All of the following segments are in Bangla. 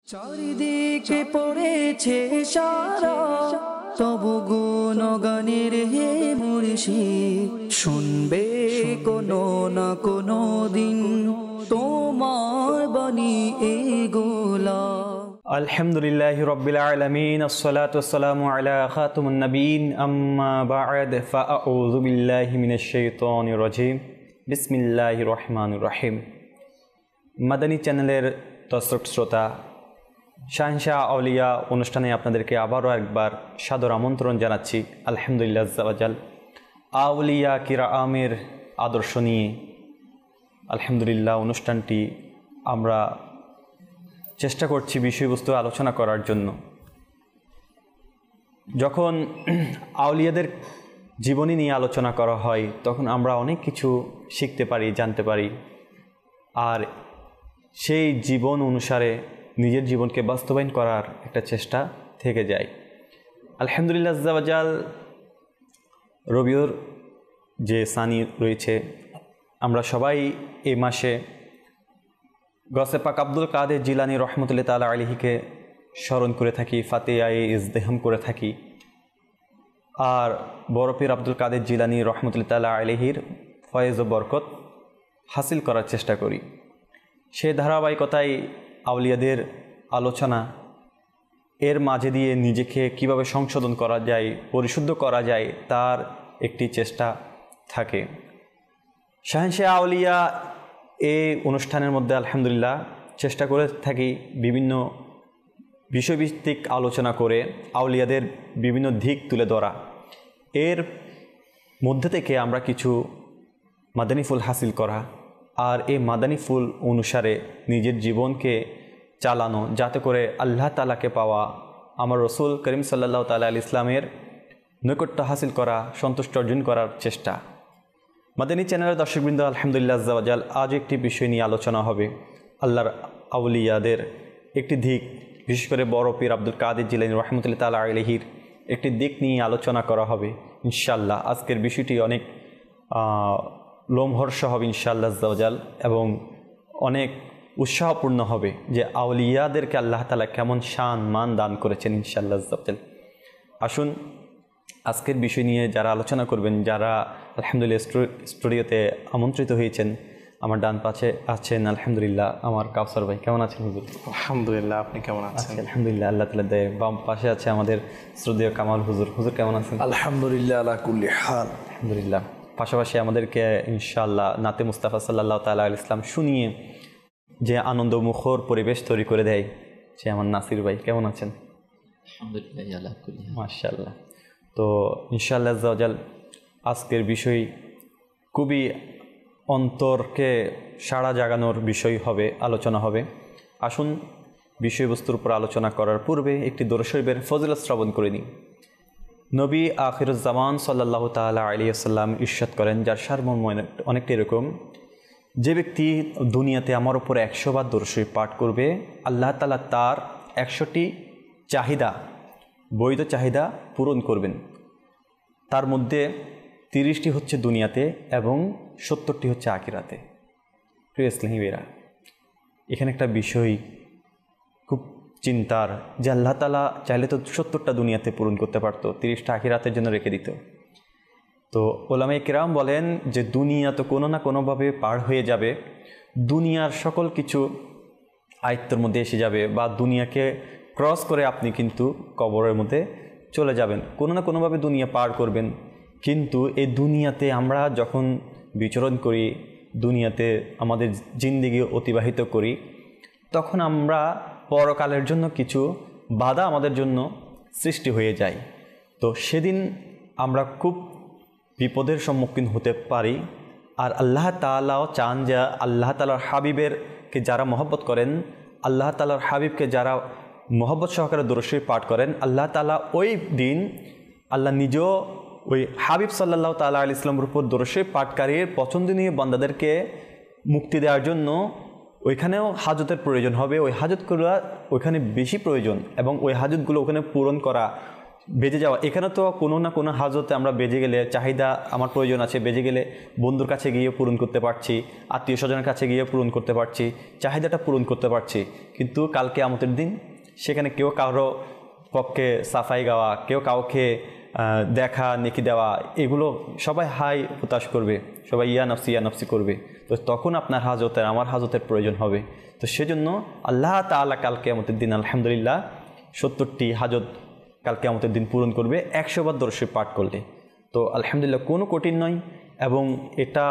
চারিদিকে পড়েছে সারা তবু গুণগানের হে মুর্শিদ, শুনবে কোনো না কোনো দিন তোমার বাণী এগুলা। আলহামদুলিল্লাহি রাব্বিল আলামিন, আসসালাতু ওয়াসসালামু আলা খাতামুন নবিয়্যিন, আম্মা বা'দ, ফাআউযু বিল্লাহি মিনাশ শাইতানির রাজীম। বিসমিল্লাহির রহমানির রহিম। মাদানী চ্যানেলের দর্শক শ্রোতা, শাহনশাহ আউলিয়া অনুষ্ঠানে আপনাদেরকে আবারও একবার সাদর আমন্ত্রণ জানাচ্ছি। আলহামদুলিল্লাহ আজ্জা ওয়া জাল আউলিয়া কিরামের আদর্শ নিয়ে আলহামদুলিল্লাহ অনুষ্ঠানটি আমরা চেষ্টা করছি বিষয়বস্তু আলোচনা করার জন্য। যখন আউলিয়াদের জীবনী নিয়ে আলোচনা করা হয় তখন আমরা অনেক কিছু শিখতে পারি, জানতে পারি, আর সেই জীবন অনুসারে নিজের জীবনকে বাস্তবায়ন করার একটা চেষ্টা থেকে যায়। আলহামদুলিল্লাহ আজ্জা ওয়া জাল রবিউল যে সানি রয়েছে, আমরা সবাই এই মাসে গসে পাক আব্দুল কাদের জিলানী রহমতুল্লাহ তাআলা আলাইহিকে স্মরণ করে থাকি, ফাতিহায়ে ইজতেহাম করে থাকি, আর বড় পীর আব্দুল কাদের জিলানী রহমতুল্লাহ তাআলা আলাইহির ফয়েজ ও বরকত হাসিল করার চেষ্টা করি। সেই ধারাবাহিকতায় আউলিয়াদের আলোচনা, এর মাঝে দিয়ে নিজেকে কিভাবে সংশোধন করা যায়, পরিশুদ্ধ করা যায়, তার একটি চেষ্টা থাকে। শাহনশাহ আউলিয়া এই অনুষ্ঠানের মধ্যে আলহামদুলিল্লাহ চেষ্টা করে থাকি বিভিন্ন বিষয়ভিত্তিক আলোচনা করে আউলিয়াদের বিভিন্ন দিক তুলে ধরা। এর মধ্যে থেকে আমরা কিছু মাদানী ফুল হাসিল করা, আর এই মাদানী ফুল অনুসারে নিজের জীবনকে চালানো, যাতে করে আল্লাহ তাআলাকে পাওয়া, আমার রসুল করিম সাল্লাল্লাহু তাআলা আলাইহি ইসলামের নৈকট্য হাসিল করা, সন্তুষ্ট অর্জন করার চেষ্টা। মাদানী চ্যানেলের দর্শকবৃন্দ, আলহামদুলিল্লাহ আজ্জা ওয়া জাল আজ একটি বিষয় নিয়ে আলোচনা হবে। আল্লাহর আউলিয়াদের একটি দিক, বিশেষ করে বড় পীর আব্দুল কাদের জিলানী রহমতুল্লাহ তাআলা আলাইহির একটি দিক নিয়ে আলোচনা করা হবে ইনশাআল্লাহ। আজকের বিষয়টি অনেক লোমহর্ষ হবে ইনশাআল্লাহ আজ্জা ওয়া জাল, এবং অনেক উৎসাহপূর্ণ হবে যে আউলিয়াদেরকে আল্লাহ তাআলা কেমন শান মান দান করেছেন ইনশাআল্লাহ আজ্জা ওয়া জাল। আসুন আজকের বিষয় নিয়ে যারা আলোচনা করবেন, যারা আলহামদুলিল্লাহ স্টুডিওতে আমন্ত্রিত হয়েছেন, আমার ডান পাশে আছেন আলহামদুলিল্লাহ আমার কাউসার ভাই। কেমন আছেন হুজুর? আলহামদুলিল্লাহ, আপনি কেমন আছেন? আলহামদুলিল্লাহ, আল্লাহ তাআলা দেয়। বাম পাশে আছে আমাদের শ্রদ্ধেয় কামাল হুজুর। হুজুর কেমন আছেন? আলহামদুলিল্লাহ আলা কুল্লি হাল। আলহামদুলিল্লাহ। পাশাপাশি আমাদেরকে ইনশাআল্লাহ নাতে মুস্তাফা সাল্লাল্লাহু তাআলা আলাইহি ইসলাম শুনিয়ে যে আনন্দমুখর পরিবেশ তৈরি করে দেয়, সে আমার নাসির ভাই। কেমন আছেন? আলহামদুলিল্লাহ আলা কুল্লি হাল। মাশাআল্লাহ। তো ইনশাআল্লাহ আজ্জা ওয়া জাল আজকের বিষয় খুবই অন্তরকে সাড়া জাগানোর বিষয় হবে, আলোচনা হবে। আসুন বিষয়বস্তুর উপর আলোচনা করার পূর্বে একটি দরুদ শরীফের ফজিলত শ্রবণ করে নিই। নবী আখিরুজ্জামান সাল্লাল্লাহু তাআলা আলাইহি ওয়াসাল্লাম ইরশাদ করেন, যার সারমর্ম অনেকটা এরকম: যে ব্যক্তি দুনিয়াতে আমার উপর 100 বার দরুদ শরীফ পাঠ করবে, আল্লাহ তাআলা তার 100টি চাহিদা, বৈধ চাহিদা পূরণ করবেন। তার মধ্যে 30টি হচ্ছে দুনিয়াতে এবং 70টি হচ্ছে আখিরাতে। প্রিয় ইসলামীরা, এখানে একটা বিষয় খুব চিন্তার, যে আল্লাহ তাআলা চাইলে তো 70টা দুনিয়াতে পূরণ করতে পারতো, 30টা আখিরাতের জন্য রেখে দিত। তো ওলামায়ে কেরাম বলেন যে দুনিয়া তো কোনো না কোনোভাবে পার হয়ে যাবে, দুনিয়ার সকল কিছু আয়ত্তের মধ্যে এসে যাবে, বা দুনিয়াকে ক্রস করে আপনি কিন্তু কবরের মধ্যে চলে যাবেন, কোনো না কোনোভাবে দুনিয়া পার করবেন। কিন্তু এই দুনিয়াতে আমরা যখন বিচরণ করি, দুনিয়াতে আমাদের জিন্দেগি অতিবাহিত করি, তখন আমরা পরকালের জন্য কিছু বাধা আমাদের জন্য সৃষ্টি হয়ে যায়। তো সেদিন আমরা খুব বিপদের সম্মুখীন হতে পারি। আর আল্লাহ তাআলাও চান যে আল্লাহ তাআলার হাবিবেরকে যারা মহব্বত করেন, আল্লাহ তাআলার হাবিবকে যারা মহব্বত সহকারে দরুদ শরীফ পাঠ করেন, আল্লাহ তাআলা ওই দিন আল্লাহ নিজেও ওই হাবিব সাল্লাল্লাহু তাআলা আলাইহি ইসলামের উপর দরুদ শরীফ পাঠকারীর পছন্দনীয় বান্দাদেরকে মুক্তি দেওয়ার জন্য ওইখানেও হাজতের প্রয়োজন হবে। ওই হাজতগুলো ওইখানে বেশি প্রয়োজন, এবং ওই হাজতগুলো ওখানে পূরণ করা বেজে যাওয়া, এখানে তো কোনো না কোনো হাজতে আমরা বেজে গেলে, চাহিদা আমার প্রয়োজন আছে, বেজে গেলে বন্ধুর কাছে গিয়ে পূরণ করতে পারছি, আত্মীয় স্বজনের কাছে গিয়ে পূরণ করতে পারছি, চাহিদাটা পূরণ করতে পারছি। কিন্তু কাল কিয়ামতের দিন সেখানে কেউ কারো পক্ষে সাফাই গাওয়া, কেউ কাউকে দেখা নেকি দেওয়া, এগুলো সবাই হাই হতাশ করবে, সবাই ইয়া নফসি করবে। তো তখন আপনার হাজতের, আমার হাজতের প্রয়োজন হবে। তো সেজন্য আল্লাহ তাআলা কাল কিয়ামতের দিন আলহামদুলিল্লাহ 70টি হাজত কাল কিয়ামতের দিন পূরণ করবে 100 বার দরুদ শরীফ পাঠ করলে। তো আলহামদুলিল্লাহ কোনো কঠিন নয়, এবং এটা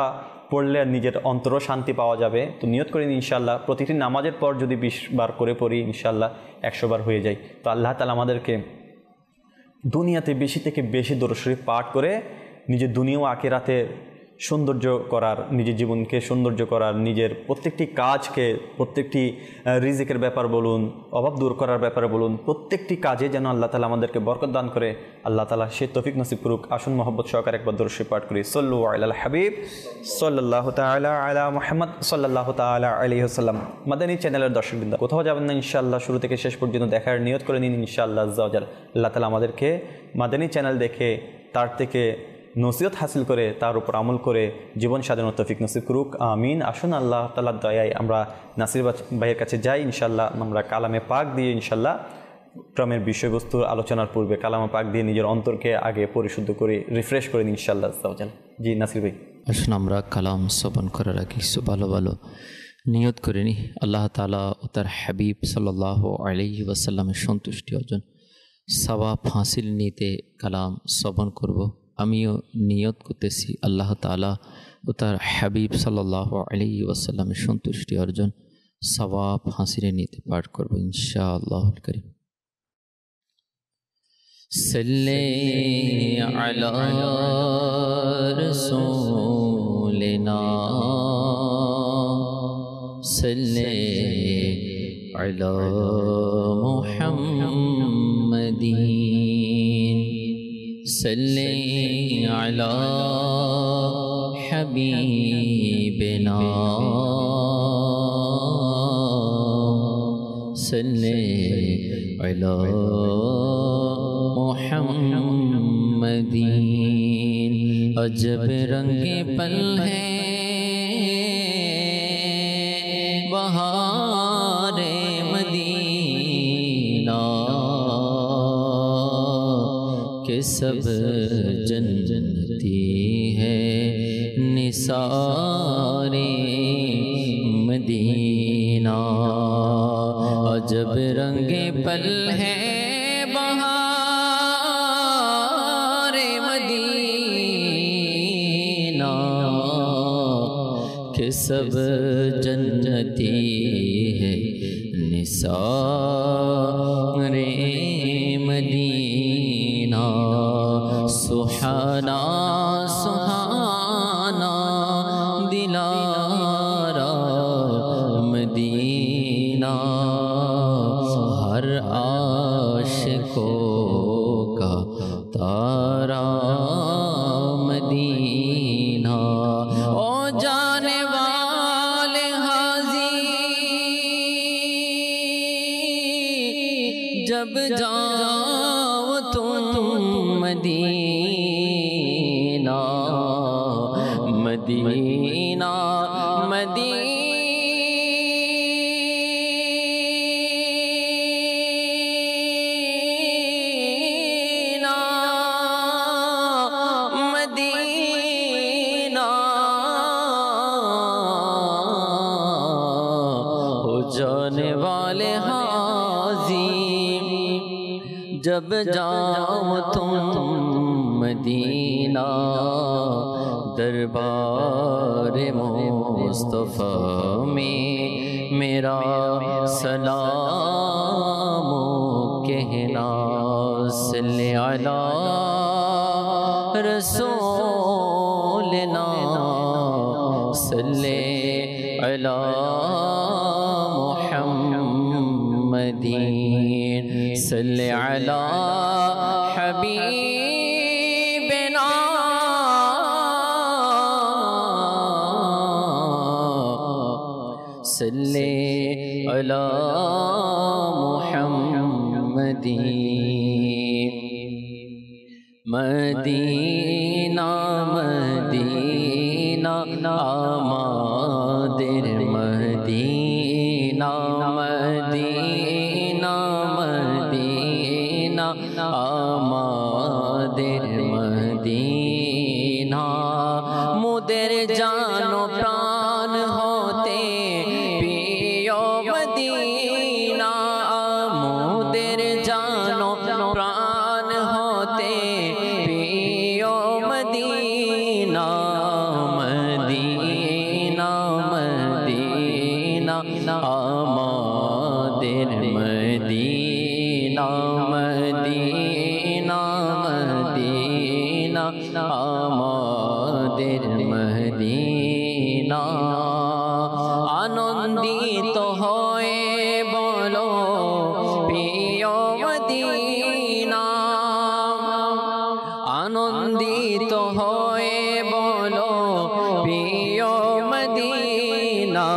পড়লে নিজের অন্তরও শান্তি পাওয়া যাবে। তো নিয়ত করেন ইনশাআল্লাহ প্রতিটি নামাজের পর যদি 20 বার করে পড়ি ইনশাআল্লাহ 100 বার হয়ে যায়। তো আল্লাহ তাআলা আমাদেরকে দুনিয়াতে বেশি থেকে বেশি দরুদ শরীফ পাঠ করে নিজের দুনিয়া ও আখিরাতে সৌন্দর্য করার, নিজের জীবনকে সৌন্দর্য করার, নিজের প্রত্যেকটি কাজকে, প্রত্যেকটি রিজিকের ব্যাপার বলুন, অভাব দূর করার ব্যাপারে বলুন, প্রত্যেকটি কাজে যেন আল্লাহ তাআলা আমাদেরকে বরকত দান করে। আল্লাহ তাআলা সে তৌফিক নসিব করুক। আসুন মহব্বত সহকারে একবার দরুদ শরীফ পাঠ করি। সল্লু আলাল হাবিব সাল্লাল্লাহু তাআলা আলা মুহাম্মদ সাল্লাল্লাহু তাআলা আলাইহি ওয়াসাল্লাম। মাদানী চ্যানেলের দর্শকবৃন্দ, কোথাও যাবেন না ইনশাআল্লাহ, শুরু থেকে শেষ পর্যন্ত দেখার নিয়ত করে নিন ইনশাআল্লাহ আজ্জা ওয়া জাল। আল্লাহ তাআলা আমাদেরকে মাদানী চ্যানেল দেখে তার থেকে নসিহত হাসিল করে তার উপর আমল করে জীবন সাজানোর তৌফিক নসিব করুক, আমিন। আসুন আল্লাহ তাআলার দয়ায় আমরা নাসির ভাইয়ের কাছে যাই ইনশাআল্লাহ। আমরা কালামে পাক দিয়ে ইনশাআল্লাহ ক্রমের বিষয়বস্তু আলোচনার পূর্বে কালামে পাক দিয়ে নিজের অন্তরকে আগে পরিশুদ্ধ করে রিফ্রেশ করে নিন ইনশাআল্লাহ। জি নাসির ভাই, আসুন আমরা কালাম শ্রবণ করার আগে কিছু ভালো ভালো নিয়ত করে নিই। আল্লাহ তাআলা ও তার হাবিব সাল্লাল্লাহু আলাইহি ওয়াসাল্লামের সন্তুষ্টি অর্জন, সওয়াব হাসিল নিতে কালাম শ্রবণ করব। আমিও নিয়ত করতেছি আল্লাহ তাআলা ও তার হাবিব সাল্লাল্লাহু আলাইহি ওয়াসাল্লামের সন্তুষ্টি অর্জন, সওয়াব হাসিল নিতে পাঠ করব ইনশাআল্লাহুল কারীম। সাল্লি আলা রাসূলিনা সাল্লি আলা মুহাম্মাদিন সাল্লি আলা হাবিবিনা সাল্লি আলা মুহাম্মাদিন। अजब रंगे पल है बहारे मदीना के सब जन्नती है निसारे मदीना। अजब रंगे पल है बहारे मदीना के सब जन्नती है निसारे मदीना। सुहाना सुहाना दिलारा मदीना, हर आशिकों का तारा मदीना। ओ जाने वाले हाजी जब जाओ तुम मदीना, मदीना मदीना मदीना। हो जाने वाले हाजी जब जाओ तुम मदीना, दरबार मुस्तफ़ा में मेरा सलाम कहना। सल्ले अला रसूलना सल्ले अला मुहम्मदीन सल्ले अला हबीबना सल्ले अला मुहम्मदीन। মদিনা মদিনা আমাদের মদিনা মদিনা মদিনা আমাদের মদিনা মোদের জানো প্রাণ হতে প্রিয় মদিনা মোদের জানো প্রাণ হতে প্রিয় মদিনা মদিনা মদিনা আমাদের মদিনা মদিনা মদিনা আমাদের মদিনা আনন্দিত হয়ে বলো প্রিয় মদিনা আনন্দিত হয়ে বলো প্রিয় মদিনা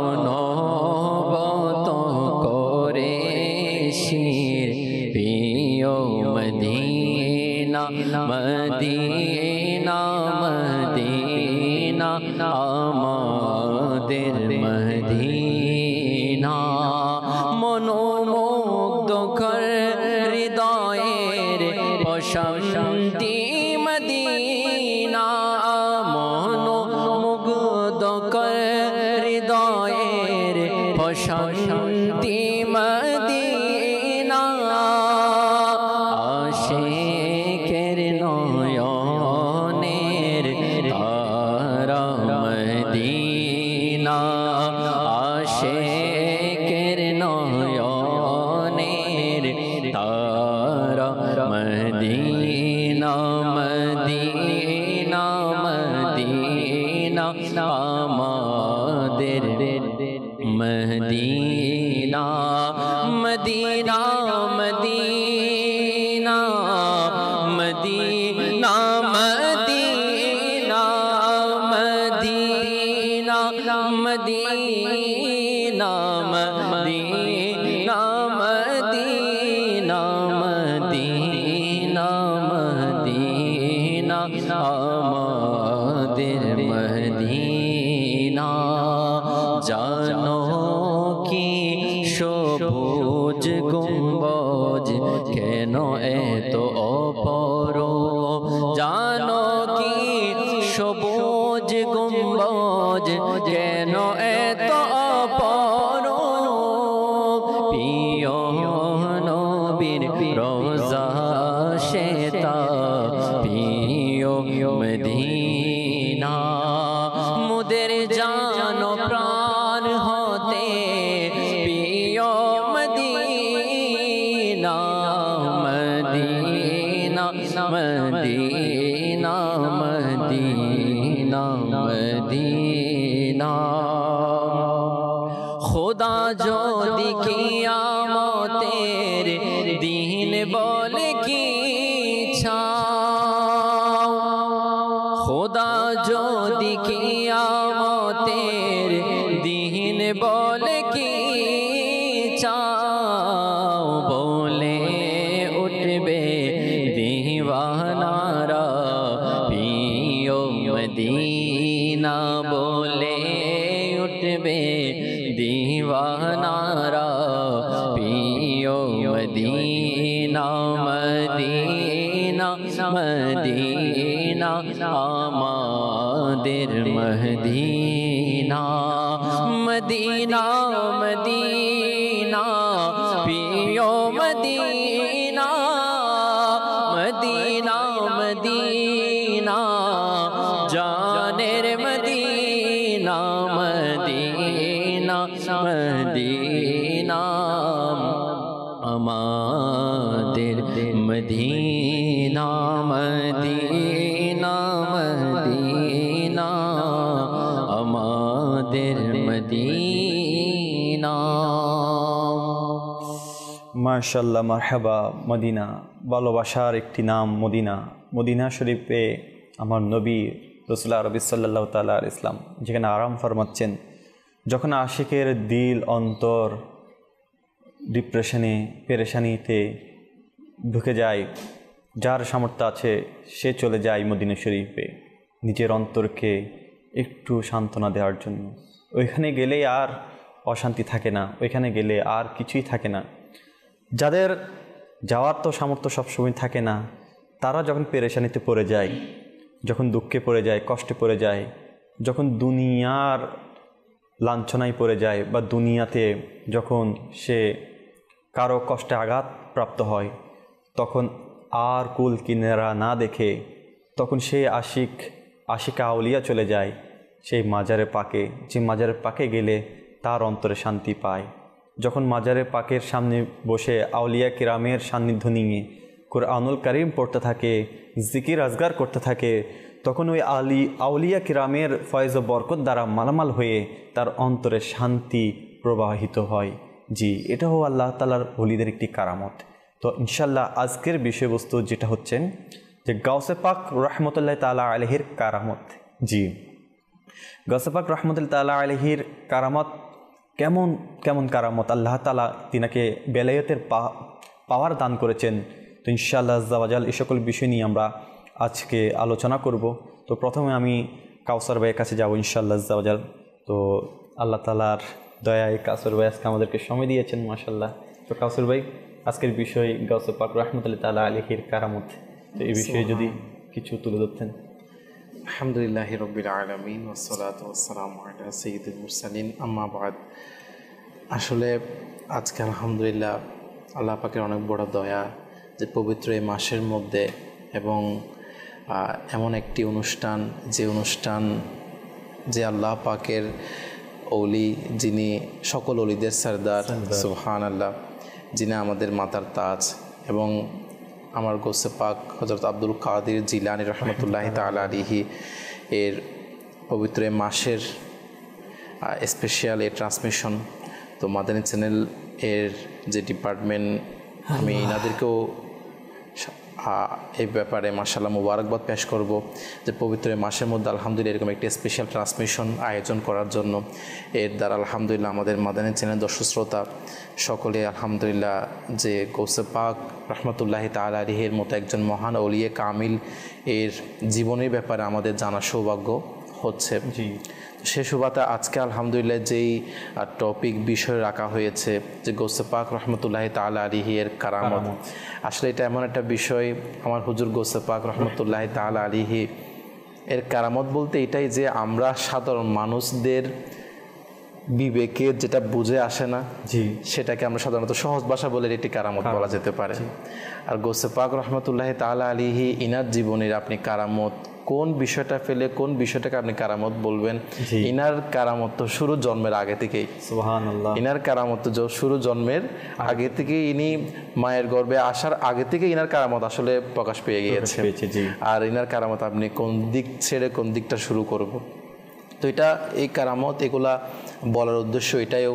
অনবত করে শির প্রিয় মদিনা মদিনা মদিনা আমাদের মদিনা মনোমুগ্ধকর হৃদয়ের প্রশান্তি মদিনা মনোমুগ্ধকর হৃদয়ের প্রশান্তি মদিনা আশিকের নয়নের তারা মদিনা আশিকের নয়নের তারা মদিনা মদিনা মদিনা আমাদের মদিনা মদিনা মদিনা মদিনা মদিনা মদিনা মদিনা মদিনা মদিনা মদিনা মদিনা আমাদের মদিনা জানো কি সবুজ গম্বুজ কেন এত অপর জানো কি সবুজ গম্বুজ কেন এত অপর প্রিয় নবীর রোজা শ্বেতা প্রিয় মদিনা মোদের জানো প্রাণ হতে প্রিয় মদিনা মদিনা মদিনা মদিনা মদিনা খোদা যদি কিয়ামতের দিন বলে কি চাও খোদা যদি কিয়ামতের দিন বলে কি চাও বলে উঠবে দিওয়ানারা প্রিয় মদিনা বলে উঠবে দিওয়ানারা প্রিয় মদিনা মদিনা মদিনা আমাদের মদিনা মদিনা মদিনা প্রিয় মদিনা মদিনা মদিনা জানের মদিনা মদিনা মদিনা আমাদের মদিনা মদিনা মদিনা আমাদের মদিনা মাশাআল্লাহ মারহাবা মদিনা ভালোবাসার একটি নাম মদিনা মদিনা শরীফে আমার নবী রাসূল আরবি সাল্লাল্লাহু তাআলা আলাইহি ইসলাম যেখানে আরাম ফরমাচ্ছেন যখন আশিকের দিল অন্তর ডিপ্রেশনে পেরেশানিতে ঢুকে যায় যার সামর্থ্য আছে সে চলে যায় মদিনা শরীফে নিজের অন্তরকে একটু সান্ত্বনা দেওয়ার জন্য। ওইখানে গেলে আর অশান্তি থাকে না, ওইখানে গেলে আর কিছুই থাকে না। যাদের যাওয়ার তো সামর্থ্য সবসময় থাকে না, তারা যখন পেরেশানিতে পড়ে যায়, যখন দুঃখে পড়ে যায়, কষ্টে পড়ে যায়, যখন দুনিয়ার লাঞ্ছনায় পড়ে যায় বা দুনিয়াতে যখন সে কারো কষ্টে আঘাত প্রাপ্ত হয়, তখন আর কুল কিনারা না দেখে তখন সে আশিকা আউলিয়া চলে যায় সেই মাজারে পাকে, যে মাজারের পাকে গেলে তার অন্তরে শান্তি পায়। যখন মাজারে পাকের সামনে বসে আউলিয়া কিরামের সান্নিধ্য নিয়ে কুরআনুল কারীম পড়তে থাকে, জিকির আজগার করতে থাকে, তখন ওই আউলিয়া কিরামের ফয়েজ ও বরকত দ্বারা মালামাল হয়ে তার অন্তরে শান্তি প্রবাহিত হয়। জি, এটাও আল্লাহ তাআলার ওলিদের একটি কারামত। তো ইনশাল্লাহ আজকের বিষয়বস্তু যেটা হচ্ছে যে গাউসে পাক রহমতুল্লাহ তাআলা আলাইহির কারামত। জি, গাউসে পাক রহমতুল্লাহ তাআলা আলাইহির কারামত কেমন কেমন কারামত, আল্লাহ তাআলা তিনাকে বেলায়েতের পাওয়ার দান করেছেন। তো ইনশাআল্লাহ আজ্জা ওয়া জাল এই সকল বিষয় নিয়ে আমরা আজকে আলোচনা করব। তো প্রথমে আমি কাউসার ভাইয়ের কাছে যাব ইনশাআল্লাহ আজ্জা ওয়া জাল। তো আল্লাহ তাআলার দয়ায় কাউসার ভাই আজকে আমাদেরকে সময় দিয়েছেন, মাশাআল্লাহ। তো কাউসার ভাই, আজকের বিষয় গাউসে পাক রহমতুল্লাহ তাআলা আলাইহির কারামত, তো এই বিষয়ে যদি কিছু তুলে ধরতেন। আলহামদুলিল্লাহি রাব্বিল আলামিন ওয়াসসালাতু ওয়াসসালামু আলা সাইয়্যিদিল মুরসালিন, আম্মা বাদ। আসলে আজকে আলহামদুলিল্লাহ আল্লাহ পাকের অনেক বড় দয়া যে পবিত্র এই মাসের মধ্যে এবং এমন একটি অনুষ্ঠান যে আল্লাহ পাকের ওলি, যিনি সকল ওলিদের সরদার, সুবহানাল্লাহ, যিনি আমাদের মাতার তাজ, এবং আমার গৌসে পাক হযরত আব্দুল কাদের জিলানী রহমতুল্লাহি তাআলা আলাইহি এর পবিত্র মাসের স্পেশাল এই ট্রান্সমিশন। তো মাদানী চ্যানেল এর যে ডিপার্টমেন্ট, আমি এনাদেরকেও এই ব্যাপারে মাশাআল্লাহ মুবারকবাদ পেশ করব যে পবিত্র মাসের মধ্যে আলহামদুলিল্লাহ এরকম একটি স্পেশাল ট্রান্সমিশন আয়োজন করার জন্য। এর দ্বারা আলহামদুলিল্লাহ আমাদের মাদানী চ্যানেল দর্শক শ্রোতা সকলে আলহামদুলিল্লাহ যে গৌসে পাক রহমতুল্লাহি তাআলা আলাইহির মতো একজন মহান ওলিয়ে কামিল এর জীবনের ব্যাপারে আমাদের জানার সৌভাগ্য হচ্ছে। জি, সে সুবাদে আজকে আলহামদুলিল্লাহ যেই টপিক বিষয় রাখা হয়েছে যে গৌসে পাক রহমতুল্লাহি তাআলা আলাইহি এর কারামত, আসলে এটা এমন একটা বিষয়, আমার হুজুর গৌসে পাক রহমতুল্লাহি তাআলা আলাইহি এর কারামত বলতে এটাই যে আমরা সাধারণ মানুষদের বিবেকে যেটা বুঝে আসে না, জি, সেটাকে আমরা সাধারণত সহজ ভাষা বলে এটি কারামত বলা যেতে পারে। আর গৌসে পাক রহমতুল্লাহি তাআলা আলাইহি ইনার জীবনের আপনি কারামত কোন বিষয়টা ফেলে কোন বিষয়টাকে আপনি কারামত বলবেন? ইনার কারামত তো শুরু জন্মের আগে থেকেই, সুবহানাল্লাহ, ইনার কারামত তো শুরু জন্মের আগে থেকে, ইনি মায়ের গর্ভে আসার আগে থেকে ইনার কারামত আসলে প্রকাশ পেয়ে গিয়েছে। আর ইনার কারামত আপনি কোন দিক ছেড়ে কোন দিকটা শুরু করব? তো এটা এই কারামত এগুলা বলার উদ্দেশ্য এটাইও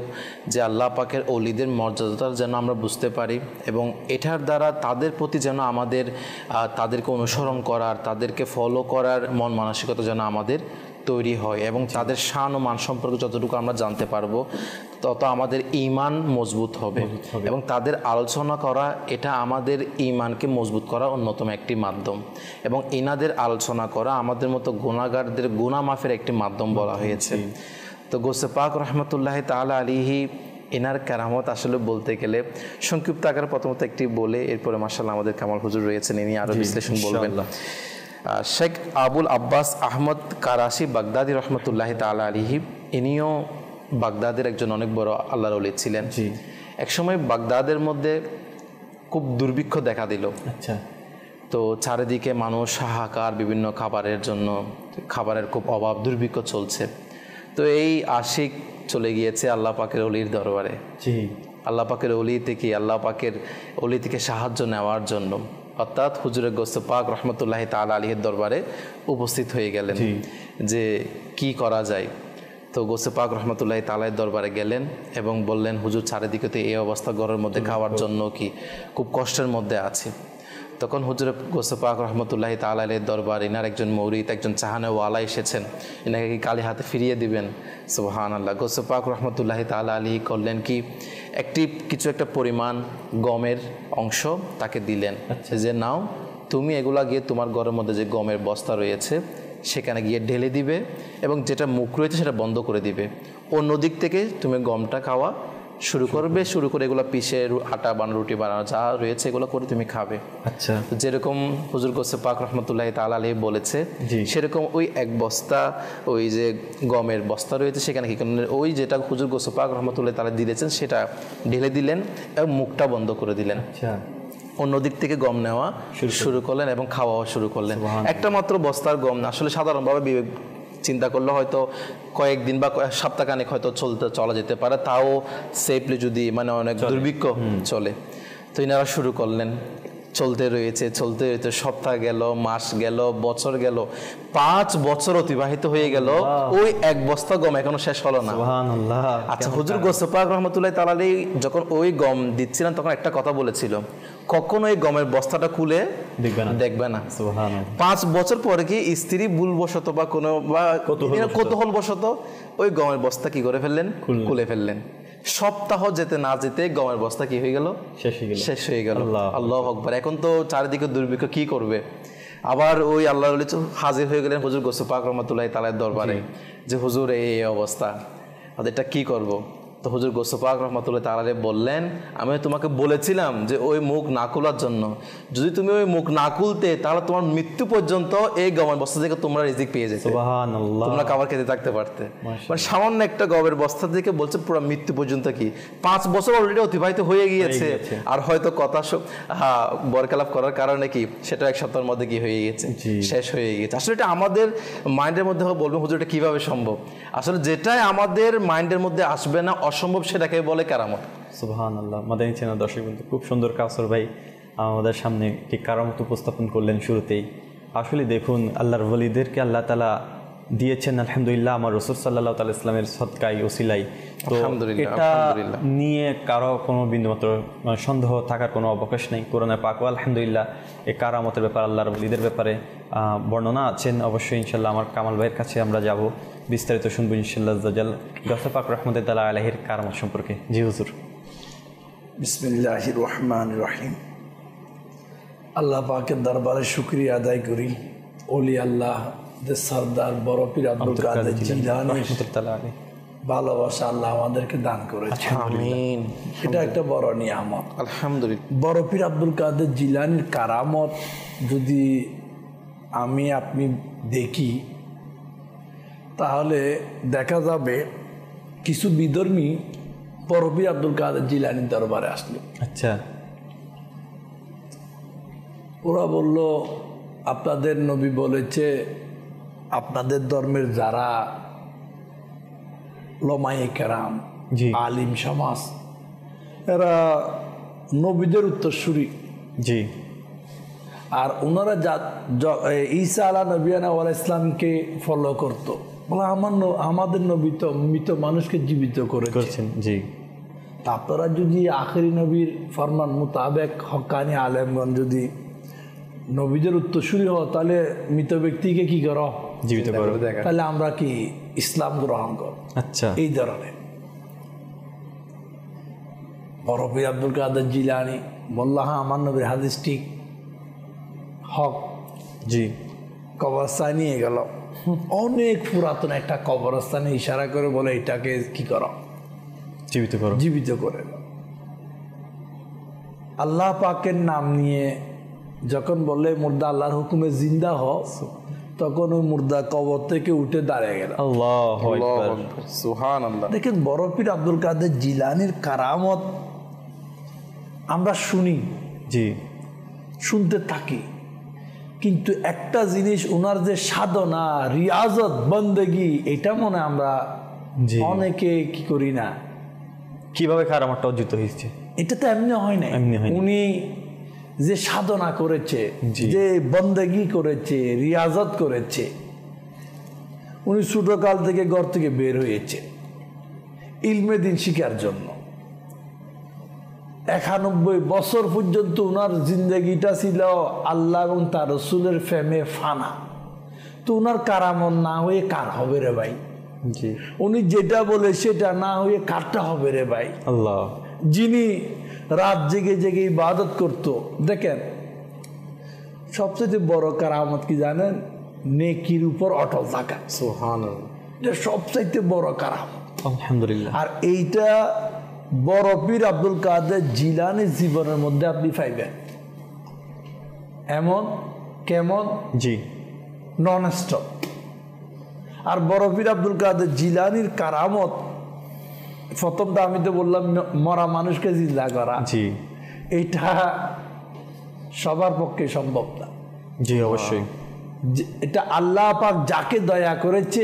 যে আল্লাহ পাকের ওলিদের মর্যাদাটা যেন আমরা বুঝতে পারি এবং এটার দ্বারা তাদের প্রতি যেন আমাদের তাদেরকে অনুসরণ করার, তাদেরকে ফলো করার মন মানসিকতা যেন আমাদের তৈরি হয় এবং তাদের শান ও মান সম্পর্কে যতটুকু আমরা জানতে পারবো তত আমাদের ঈমান মজবুত হবে এবং তাদের আলোচনা করা এটা আমাদের ঈমানকে মজবুত করা অন্যতম একটি মাধ্যম এবং ইনাদের আলোচনা করা আমাদের মতো গুনাহগারদের গুনাহ মাফের একটি মাধ্যম বলা হয়েছে। তো গৌসে পাক রহমতুল্লাহি তাআলা আলাইহি এনার কারামত আসলে বলতে গেলে সংক্ষিপ্ত আকারে প্রথমত একটি বলে এরপরে মাশাআল্লাহ আমাদের কামাল হুজুর রয়েছেন, ইনি আরো বিশ্লেষণ বলবেন। শেখ আবুল আব্বাস আহমদ কারাশি বাগদাদি রহমতুল্লাহি তাআলা আলাইহি, ইনিও বাগদাদের একজন অনেক বড় আল্লাহর ওলি ছিলেন। একসময় বাগদাদের মধ্যে খুব দুর্ভিক্ষ দেখা দিল। আচ্ছা, তো চারিদিকে মানুষ হাহাকার, বিভিন্ন খাবারের জন্য খাবারের খুব অভাব, দুর্ভিক্ষ চলছে। তো এই আশিক চলে গিয়েছে আল্লাহ পাকের ওলির দরবারে, আল্লাহ পাকের ওলি থেকে, আল্লাহ পাকের ওলি থেকে সাহায্য নেওয়ার জন্য, অর্থাৎ হুজুরে গৌসে পাক রহমতুল্লাহি তাআলা আলাইহির দরবারে উপস্থিত হয়ে গেলেন যে কি করা যায়। তো গৌসে পাক রহমতুল্লাহি তাআলার দরবারে গেলেন এবং বললেন, হুজুর চারিদিকে তো এই অবস্থা, ঘরের মধ্যে খাওয়ার জন্য কি খুব কষ্টের মধ্যে আছি। তখন হুজুর গৌসে পাক রহমতুল্লাহি তাআলা আলাইহির দরবার ইনার একজন মৌরিদ, একজন চাহানেওয়ালা এসেছেন, ইনাকে কি কালি হাতে ফিরিয়ে দিবেন? সুবহানাল্লাহ। গৌসে পাক রহমতুল্লাহি তাআলা আলাইহি করলেন কি, কিছু একটা পরিমাণ গমের অংশ তাকে দিলেন যে নাও তুমি এগুলা গিয়ে তোমার ঘরের মধ্যে যে গমের বস্তা রয়েছে সেখানে গিয়ে ঢেলে দিবে এবং যেটা মুখ রয়েছে সেটা বন্ধ করে দিবে। অন্য দিক থেকে তুমি গমটা খাওয়া শুরু করবে, শুরু করে এগুলো পিষে আটা বানানো, রুটি বানানো যা রয়েছে এগুলো করে তুমি খাবে। আচ্ছা, যেরকম হুজুর গোসে পাক রহমতুল্লাহ তাআলা আলাইহি বলেছে সেরকম ওই এক বস্তা ওই যে গমের বস্তা রয়েছে সেখানে কি করলেন, ওই যেটা হুজুর গোসে পাক রহমতুল্লাহ তাআলা দিয়েছেন সেটা ঢেলে দিলেন এবং মুখটা বন্ধ করে দিলেন। আচ্ছা, অন্য দিক থেকে গম নেওয়া শুরু করলেন এবং খাওয়াও শুরু করলেন। একটা মাত্র বস্তার গম না, আসলে সাধারণভাবে চিন্তা করলে হয়তো কয়েকদিন বা সপ্তাহখানেক হয়তো চলা যেতে পারে, তাও সেফলি যদি মানে অনেক দুর্ভিক্ষ চলে। তো এনারা শুরু করলেন, চলতে রয়েছে সপ্তাহ গেল, মাস গেল, বছর গেল, 5 বছর অতিবাহিত হয়ে গেল, ওই এক বস্তা গম এখনো শেষ হলো না। সুবহানাল্লাহ। আচ্ছা, হুজুর গোসে পাক রহমতুল্লাহ তাআলা আলাইহি যখন ওই গম দিচ্ছিলেন তখন একটা কথা বলেছিল, কখনো এই গমের বস্তাটা খুলে দেখবে না। সুবহানাল্লাহ। 5 বছর পরে কি স্ত্রী ভুলবশত বা কোনো বা কৌতূহলবশত ওই গমের বস্তা কি করে ফেললেন, খুলে ফেললেন। সপ্তাহ যেতে না যেতে গমের বস্তা কি হয়ে গেল, শেষ হয়ে গেল। আল্লাহু আকবার। এখন তো চারিদিকে দুর্ভিক্ষ, কি করবে? আবার ওই আল্লাহর ওলি হাজির হয়ে গেলেন হুজুর গোসে পাক রহমতুল্লাহ তাআলার দরবারে যে হুজুর এই অবস্থা, এটা কি করব? তো হুজুর গোসে পাক রহমতুল্লাহ তাআলা বললেন, আমি তোমাকে বলেছিলাম যে ওই মুখ না খোলার জন্য, যদি তুমি ওই মুখ না খুলতে তাহলে তোমার মৃত্যু পর্যন্ত এই গমের বস্তা থেকে তোমরা রিজিক পেয়ে যেতে, সুবহানাল্লাহ, তোমরা খাবার খেতে থাকতে পারতে। মানে সামান্য একটা গমের বস্তা থেকে বলছে পুরো মৃত্যু পর্যন্ত কি 5 বছর অলরেডি অতিবাহিত হয়ে গিয়েছে, আর হয়তো কথা বরকালাপ করার কারণে কি সেটা এক সপ্তাহের মধ্যে কি হয়ে গেছে, শেষ হয়ে গেছে। আসলে এটা আমাদের মাইন্ডের মধ্যে বলবো হুজুর এটা কিভাবে সম্ভব? আসলে যেটাই আমাদের মাইন্ডের মধ্যে আসবে না অসম্ভব সেটাকে বলে কারামত। সুবহানাল্লাহ। মাদানী চ্যানেল দর্শক বন্ধু, খুব সুন্দর কাউসার ভাই আমাদের সামনে একটি কারামত উপস্থাপন করলেন শুরুতেই। আসলে দেখুন, আল্লাহর ওলিদেরকে আল্লাহ তাআলা দিয়েছেন আলহামদুলিল্লাহ আমার রাসূল সাল্লাল্লাহু আলাইহি ওয়াসাল্লামের সদকায় ওসিলাই। তো এটা নিয়ে কারো কোনো বিন্দুমাত্র সন্দেহ থাকার কোনো অবকাশ নেই। কোরআনে পাক আলহামদুলিল্লাহ এই কারামতের ব্যাপারে, আল্লাহর ওলিদের ব্যাপারে বর্ণনা আছেন। অবশ্যই ইনশাল্লাহ আমার কামাল ভাইয়ের কাছে আমরা যাব, বিস্তারিত শুনবো ইনশাল্লাহ জাল গোসে পাক রহমতুল্লাহ আলাইহির কারামত সম্পর্কে। জি হুজুর। বিসমিল্লাহির রহমানির রহিম। আল্লাহ পাকের দরবারে শুকরিয়া আদায় করি, ওলি আল্লাহ সরদার বড় পীর আব্দুল কাদের জিলানী রাহমাতুল্লাহ আলাইহি ভালোবাসা আল্লাহ আমাদেরকে দান করেছেন। আমিন। এটা একটা বড় নিয়ামত আলহামদুলিল্লাহ। বড় পীর আব্দুল কাদের জিলানীর কারামত যদি আমি আপনি দেখি তাহলে দেখা যাবে কিছু বিধর্মী বড় পীর আব্দুল কাদের জিলানীর দরবারে আসলো। আচ্ছা, ওরা বলল আপনাদের নবী বলেছে আপনাদের ধর্মের যারা লমায়ে কেরাম, আলিম সমাজ, এরা নবীদের উত্তরসূরি। জি। আর ওনারা ঈসা আলা নবিয়ানা ওয়াল ইসলামকে ফলো করতো, বলে আমাদের নবী তো মৃত মানুষকে জীবিত করেছেন। জি। আপনারা যদি আখেরি নবীর ফরমান মোতাবেক হক্কানি আলেমগণ যদি নবীদের উত্তরসূরি হও তাহলে মৃত ব্যক্তিকে কি করো, জীবিত করো, তাহলে আমরা কি ইসলাম গ্রহণ করো। আচ্ছা, এই ধরনের বড় পীর আব্দুল কাদের জিলানী বলল, হ্যাঁ আমার নবীর হাদিস ঠিক, হক। জি। কবরস্থান নিয়ে গেল, অনেক পুরাতন একটা কবরস্থানে ইশারা করে বলে এটাকে কি করো, জীবিত করে। আল্লাহ পাকের নাম নিয়ে যখন বললে মুর্দা আল্লাহর হুকুমে জিন্দা হ, তখন ওই মুর্দা কবর থেকে উঠে দাঁড়িয়ে গেল। আল্লাহু আকবার, সুবহানাল্লাহ। দেখেন বড় পীর আব্দুল কাদের জিলানীর কারামত আমরা শুনি, জি, শুনতে থাকি, কিন্তু একটা জিনিস ওনার যে সাধনা, রিয়াজত, বন্দেগি, এটা মনে আমরা অনেকে কি করি না। কিভাবে কারামতটা অর্জিত হয়েছে এটা তো এমনি হয় না। উনি যে সাধনা করেছে, যে বন্দেগি করেছে, রিয়াজত করেছে, উনি ছোটকাল থেকে ঘর থেকে বের হয়েছে ইলমে দিন শিখার জন্য। 91 বছর পর্যন্ত ওনার জিন্দগিটা ছিল আল্লাহ এবং তার রসুলের প্রেমে ফানা। তো ওনার কারামত না হয়ে কার হবে রে ভাই? জি। উনি যেটা বলে সেটা না হয়ে কারটা হবে রে ভাই? আল্লাহ। যিনি রাত জেগে জেগে ইবাদত করতো, দেখেন সবচেয়ে বড় কারামত কি জানেন? নেকির উপর অটল থাকা। সুবহানাল্লাহ, এটা সবচাইতে বড় কারামত। আলহামদুলিল্লাহ। আর এইটা বড় পীর আব্দুল কাদের জিলানী জীবনের মধ্যে আপনি পাইবেন। এমন কেমন? জি, নন স্টপ। আর বড় পীর আব্দুল কাদের জিলানীর কারামত, প্রথমটা আমি তো বললাম মরা মানুষকে জিন্দা করা, জি, এটা সবার পক্ষে সম্ভব না। জি, অবশ্যই। এটা আল্লাহ পাক যাকে দয়া করেছে,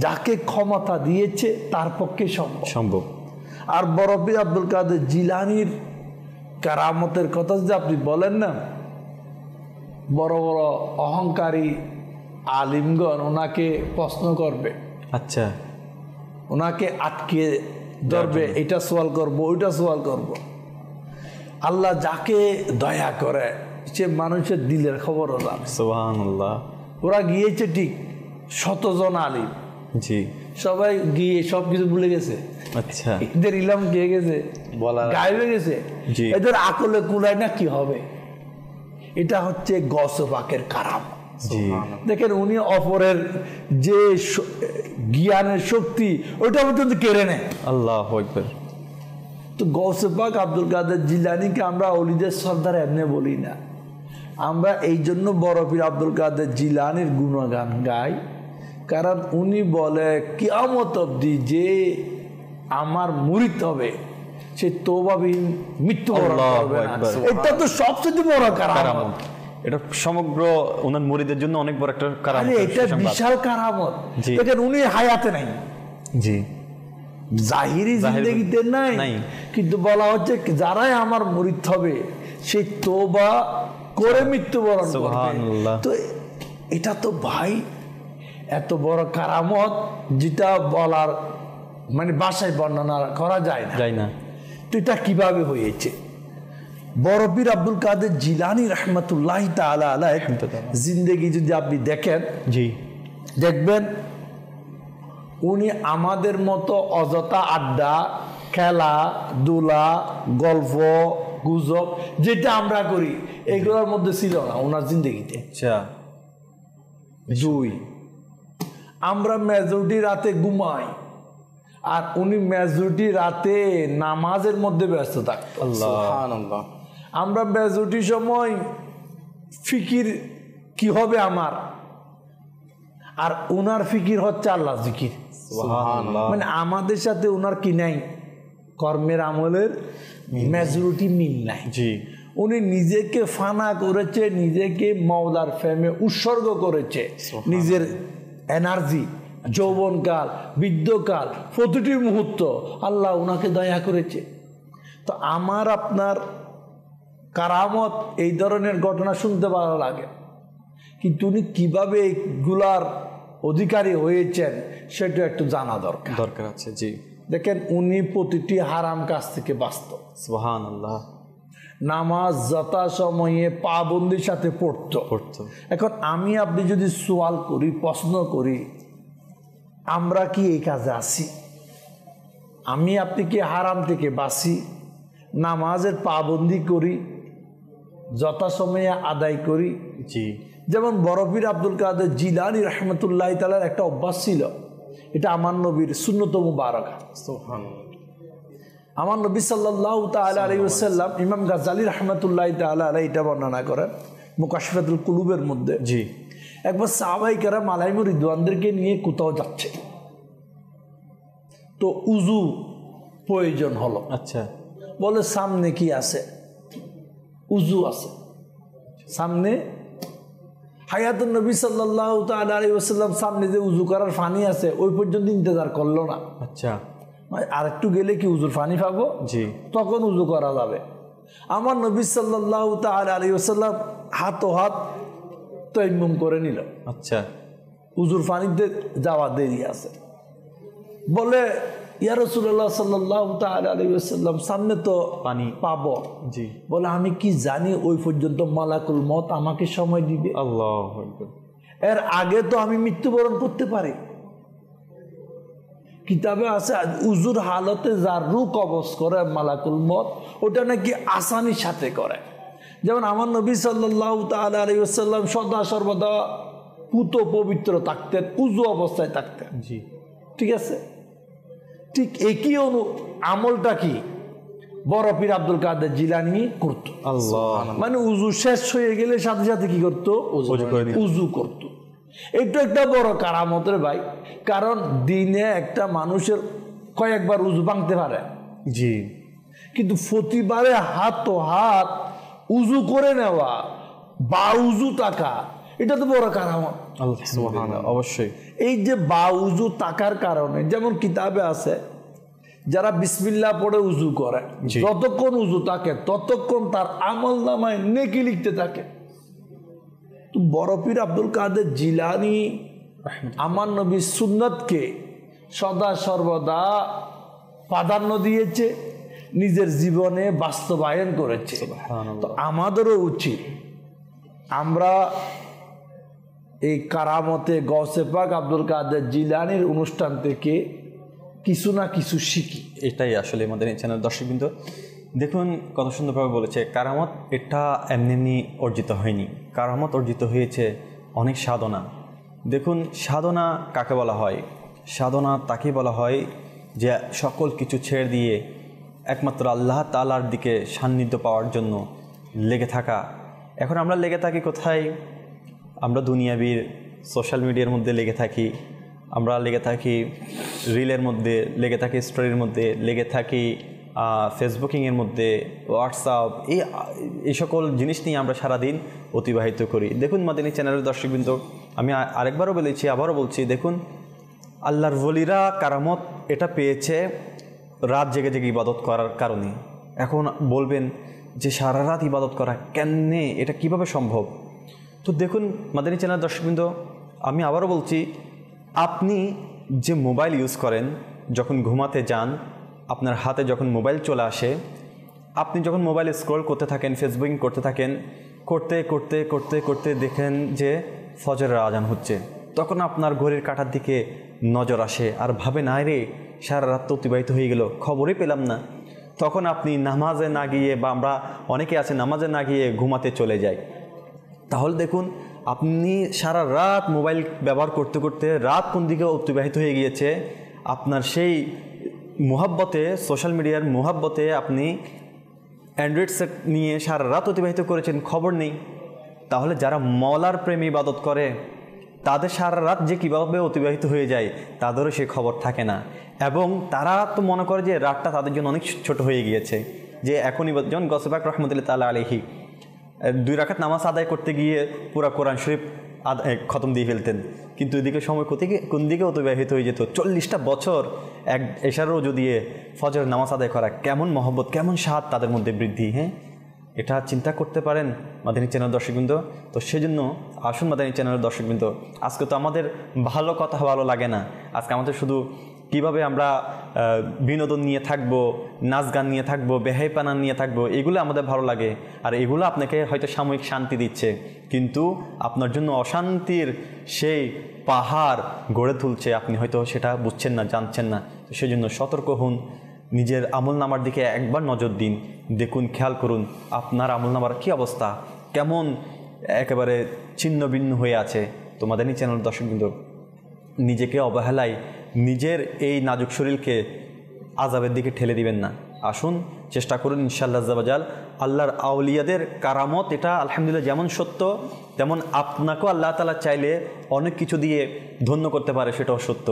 যাকে ক্ষমতা দিয়েছে, তার পক্ষে সম্ভব। আর বড় পীর আব্দুল কাদের জিলানীর কারামতের কথা যদি আপনি বলেন না, বড় বড় অহংকারী আলিমগণ ওনাকে প্রশ্ন করবে, আচ্ছা, ওনাকে আটকে ধরবে, এটা সওয়াল করব, ওইটা সওয়াল করব। আল্লাহ যাকে দয়া করে সে মানুষের দিলের খবরও জানে। সুবহানাল্লাহ। ওরা গিয়েছে ঠিক 100 জন আলিম, জি, সবাই গিয়ে সবকিছু ভুলে গেছে। আচ্ছা, এদের ইলাম কে গেছে, গায়েবে গেছে। জি। এদের আকলে কুলায় না, কি হবে? এটা হচ্ছে গৌসে পাকের কারাম। জি, দেখেন উনি অপরের যে জ্ঞানের শক্তি ওইটা পর্যন্ত কেড়ে নেয়। আল্লাহু আকবার। তো গৌসে পাক আব্দুল কাদের জিলানীকে আমরা অলিদের সর্দার এমনি বলি না, আমরা এই জন্য বড় পীর আব্দুল কাদের জিলানীর গুণগান গাই, কারণ উনি বলে কিয়ামত অবধি যে আমার মুরিদ হবে সে তওবাবিহীন মৃত্যুবরণ করবে না। এটা তো সবচেয়ে বড় কারামত। এটা সমগ্র ওনার মুরিদের জন্য অনেক বড় একটা কারামত। এটা বিশাল কারামত। দেখেন উনি হায়াতে নাই, জি, জাহিরি জিন্দেগিতে নাই, কিন্তু বলা হচ্ছে যারাই আমার মুরিদ হবে সে তওবা করে মৃত্যুবরণ করবে। তো এটা তো ভাই এত বড় কারামত যেটা বলার মানে ভাষায় বর্ণনা করা যায় না। তো এটা কিভাবে হয়েছে? বড় পীর আব্দুল কাদের জিলানী রাহমাতুল্লাহি তাআলা আলাইহি জিন্দেগি যদি আপনি দেখেন, জি, দেখবেন উনি আমাদের মতো অযথা আড্ডা, খেলা দুলা, গল্প গুজব যেটা আমরা করি এগুলোর মধ্যে ছিল না ওনার জিন্দেগিতে। আচ্ছা, 2, আমরা মেজরিটি রাতে ঘুমাই আর উনি মেজরিটি রাতে নামাজের মধ্যে ব্যস্ত থাকতেন। সুবহানাল্লাহ। আমরা মেজরিটি সময় ফিকির কি হবে আমার, আর উনার ফিকির হচ্ছে আল্লাহ জিকির। সুবহানাল্লাহ। মানে আমাদের সাথে উনার কি নাই, কর্মের আমলের মেজরিটি মিল নাই। জি, উনি নিজেকে ফানা করেছে, নিজেকে মাওলার প্রেমে উৎসর্গ করেছে, নিজের এনার্জি, যৌবনকাল, বৃদ্ধকাল, প্রতিটি মুহূর্ত আল্লাহ উনাকে দয়া করেছে। তো আমার আপনার কারামত এই ধরনের ঘটনা শুনতে ভালো লাগে, কিন্তু উনি কিভাবে এইগুলার অধিকারী হয়েছেন সেটা একটু জানা দরকার আছে। জি, দেখেন উনি প্রতিটি হারাম কাজ থেকে বাঁচত। সুবহানাল্লাহ। নামাজ যথাসময়ে পাবন্দির সাথে পড়তো। এখন আমি আপনি যদি সওয়াল করি, প্রশ্ন করি, আমরা কি এই কাজে আছি? আমি আপনি কি হারাম থেকে বাঁচি, নামাজের পাবন্দি করি, যথাসময়ে আদায় করি? জি, যেমন বড় পীর আব্দুল কাদের জিলানী রাহমাতুল্লাহি তাআলার একটা অভ্যাস ছিল, এটা আমার নবীর সুন্নত মুবারাকা। সুবহানাল্লাহ। আমার নবী সাল্লাল্লাহু তাআলা আলাইহি ওয়াসাল্লাম, ইমাম গাজ্জালী রাহমাতুল্লাহি তাআলা আলাইহি এটা বর্ণনা করেন মুকাশফাতুল কুলুবের মধ্যে। জি, একবার সাহাবায়ে কেরাম আলাইহিমুর রিদওয়ানদেরকে নিয়ে কোথাও যাচ্ছে, তো উযু প্রয়োজন হলো। আচ্ছা, বলে সামনে কি আছে? উযু আছে সামনে। হায়াতুন নবী সাল্লাল্লাহু তাআলা আলাইহি ওয়াসাল্লাম সামনে যে উযু করার পানি আছে ওই পর্যন্ত ইন্তজার করলো না। আচ্ছা, আর একটু গেলে কি উযুর পানি পাবো, জি, তখন উযু করা যাবে। আমার নবী সাল্লাল্লাহু তাআলা আলাইহি ওয়াসাল্লাম হাত তায়াম্মুম করে নিল। আচ্ছা, উযুর পানিতে যাওয়া দেরি আছে। বলে ইয়া রাসূলুল্লাহ সাল্লাল্লাহু তাআলা আলাইহি ওয়াসাল্লাম সামনে তো পানি পাবো। জি, বলে আমি কি জানি ওই পর্যন্ত মালাকুল মউত আমাকে সময় দিবে, আল্লাহু আকবার। এর আগে তো আমি মৃত্যুবরণ করতে পারি। কিতাবে আছে উযুর হালতে যার রূহ কবজ করে মালাকুল মউত, ওটা নাকি আসানির সাথে করে। যেমন আমার নবী সাল্লাল্লাহু তাআলা আলাইহি ওয়াসাল্লাম সদা সর্বদা পুত পবিত্র থাকতেন, উযু অবস্থায় থাকতেন। জি, ঠিক আছে। ঠিক একই আমলটা কি বড় পীর আব্দুল কাদের জিলানী করত। আল্লাহ, মানে উযু শেষ হয়ে গেলে সাথে সাথে কি করত? উযু করত। এটা একটা বড় কারামতের ভাই, কারণ দিনে একটা মানুষের কয়েকবার উযু ভাঙতে পারে। জি, কিন্তু প্রতিবারে হাত উযু করে নেওয়া বা উযু থাকা, এটা তো বড় কারামত। আলহামদুলিল্লাহ, অবশ্যই। এই যে বা উযু থাকার কারণে, যেমন কিতাবে আছে যারা বিসমিল্লাহ পড়ে উযু করে, যতক্ষণ উযু থাকে ততক্ষণ তার আমল নামায় নেকি লিখতে থাকে। তো বড় পীর আব্দুল কাদের জিলানী আমার নবীর সুন্নতকে সদা সর্বদা প্রাধান্য দিয়েছে, নিজের জীবনে বাস্তবায়ন করেছে। তো আমাদেরও উচিত আমরা এই কারামতে গৌসে পাক আব্দুল কাদের জিলানীর অনুষ্ঠান থেকে কিছু না কিছু শিখি। এটাই আসলে আমাদের এই চ্যানেল দর্শকবৃন্দ, দেখুন কত সুন্দরভাবে বলেছে। কারামত এটা এমনি এমনি অর্জিত হয়নি, কারামত অর্জিত হয়েছে অনেক সাধনা। দেখুন সাধনা কাকে বলা হয়? সাধনা তাকে বলা হয় যে সকল কিছু ছেড়ে দিয়ে একমাত্র আল্লাহ তাআলার দিকে সান্নিধ্য পাওয়ার জন্য লেগে থাকা। এখন আমরা লেগে থাকি কোথায়? আমরা দুনিয়াবির সোশ্যাল মিডিয়ার মধ্যে লেগে থাকি, আমরা লেগে থাকি রিলের মধ্যে, লেগে থাকি স্টোরির মধ্যে, লেগে থাকি ফেসবুকিংয়ের মধ্যে, হোয়াটসঅ্যাপ, এই সকল জিনিস নিয়ে আমরা সারাদিন অতিবাহিত করি। দেখুন মাদানী চ্যানেলের দর্শকবৃন্দ, আমি আরেকবারও বলেছি, আবারও বলছি, দেখুন আল্লাহর ওলিরা কারামত এটা পেয়েছে রাত জেগে জেগে ইবাদত করার কারণে। এখন বলবেন যে সারা রাত ইবাদত করা কেমনে, এটা কিভাবে সম্ভব? তো দেখুন মাদানী চ্যানেলের দর্শকবৃন্দ, আমি আবারও বলছি, আপনি যে মোবাইল ইউজ করেন, যখন ঘুমাতে যান, আপনার হাতে যখন মোবাইল চলে আসে, আপনি যখন মোবাইল স্ক্রল করতে থাকেন, ফেসবুকিং করতে থাকেন, করতে করতে করতে করতে দেখেন যে ফজরের আজান হচ্ছে, তখন আপনার ঘড়ির কাঁটার দিকে নজর আসে আর ভাবে, না রে সারা রাত তো অতিবাহিত হয়ে গেল, খবরই পেলাম না। তখন আপনি নামাজে না গিয়ে, বা আমরা অনেকে আছে নামাজে না গিয়ে ঘুমাতে চলে যাই। তাহলে দেখুন আপনি সারা রাত মোবাইল ব্যবহার করতে করতে রাত কোন দিকে অতিবাহিত হয়ে গিয়েছে, আপনার সেই মোহাব্বতে, সোশ্যাল মিডিয়ার মোহাব্বতে আপনি অ্যান্ড্রয়েড সেট নিয়ে সারা রাত অতিবাহিত করেছেন, খবর নেই। তাহলে যারা মওলার প্রেমী ইবাদত করে তাদের সারা রাত যে কীভাবে অতিবাহিত হয়ে যায় তাদেরও সে খবর থাকে না, এবং তারা তো মনে করে যে রাতটা তাদের জন্য অনেক ছোট হয়ে গিয়েছে, যে এখনই যেমন গৌসে পাক রহমতুল্লাহ তাআলা আলাইহি 2 রাকাত নামাজ আদায় করতে গিয়ে পুরা কোরআন শরীফ খতম দিয়ে ফেলতেন, কিন্তু এদিকে সময় কোন দিকে অতিবাহিত হয়ে যেত। 40টা বছর এক এশার রোজু দিয়ে ফজর নামাজ আদায় করা, কেমন মহব্বত, কেমন স্বাদ তাদের মধ্যে বৃদ্ধি। হ্যাঁ, এটা চিন্তা করতে পারেন মাদানী চ্যানেল দর্শকবৃন্দ। তো সেজন্য আসুন মাদানী চ্যানেলের দর্শকবৃন্দ, আজকে তো আমাদের ভালো কথা ভালো লাগে না, আজকে আমাদের শুধু কিভাবে আমরা বিনোদন নিয়ে থাকবো, নাচ গান নিয়ে থাকবো, বেহাইপানা নিয়ে থাকবো, এগুলো আমাদের ভালো লাগে। আর এগুলো আপনাকে হয়তো সাময়িক শান্তি দিচ্ছে, কিন্তু আপনার জন্য অশান্তির সেই পাহাড় গড়ে তুলছে, আপনি হয়তো সেটা বুঝছেন না, জানছেন না। তো সেই জন্য সতর্ক হন, নিজের আমলনামার দিকে একবার নজর দিন, দেখুন, খেয়াল করুন আপনার আমলনামার কী অবস্থা, কেমন একেবারে ছিন্ন ভিন্ন হয়ে আছে। তো মাদানী চ্যানেল দর্শকবৃন্দ, নিজেকে অবহেলায় নিজের এই নাজুক শরীরকে আযাবের দিকে ঠেলে দিবেন না। আসুন চেষ্টা করুন ইনশাআল্লাহ আযাওয়াজাল। আল্লাহর আউলিয়াদের কারামত এটা আলহামদুলিল্লাহ যেমন সত্য, তেমন আপনাকেও আল্লাহ তাআলা চাইলে অনেক কিছু দিয়ে ধন্য করতে পারে, সেটাও সত্য।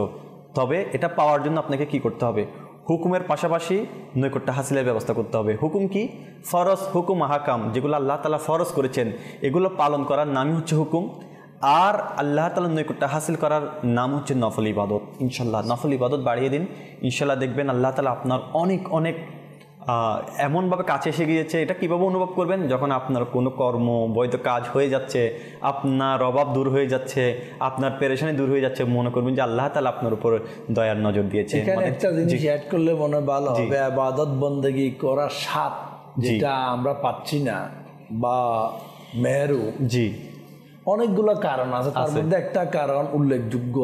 তবে এটা পাওয়ার জন্য আপনাকে কি করতে হবে? হুকুমের পাশাপাশি নৈকট্য হাসিলের ব্যবস্থা করতে হবে। হুকুম কি? ফরজ হুকুম আহকাম, যেগুলো আল্লাহ তাআলা ফরজ করেছেন এগুলো পালন করার নামই হচ্ছে হুকুম। আর আল্লাহ তাআলার নৈকট্য হাসিল করার নাম হচ্ছে নফল ইবাদত। ইনশাল্লাহ নফল ইবাদত বাড়িয়ে দিন, ইনশাল্লাহ দেখবেন আল্লাহ তাআলা আপনার অনেক অনেক এমনভাবে কাছে এসে গিয়েছে। এটা কীভাবে অনুভব করবেন? যখন আপনার কোনো কর্ম বৈধ কাজ হয়ে যাচ্ছে, আপনার অভাব দূর হয়ে যাচ্ছে, আপনার পেরেশানি দূর হয়ে যাচ্ছে, মনে করবেন যে আল্লাহ তাআলা আপনার উপর দয়ার নজর দিয়েছে। এখানে একটা জিনিস অ্যাড করলে মনে ভালো হবে, ইবাদত বন্দেগী করার স্বাদ যেটা আমরা পাচ্ছি না, বা মেহেরু, জি অনেকগুলো কারণ আছে, তার মধ্যে একটা কারণ উল্লেখযোগ্য,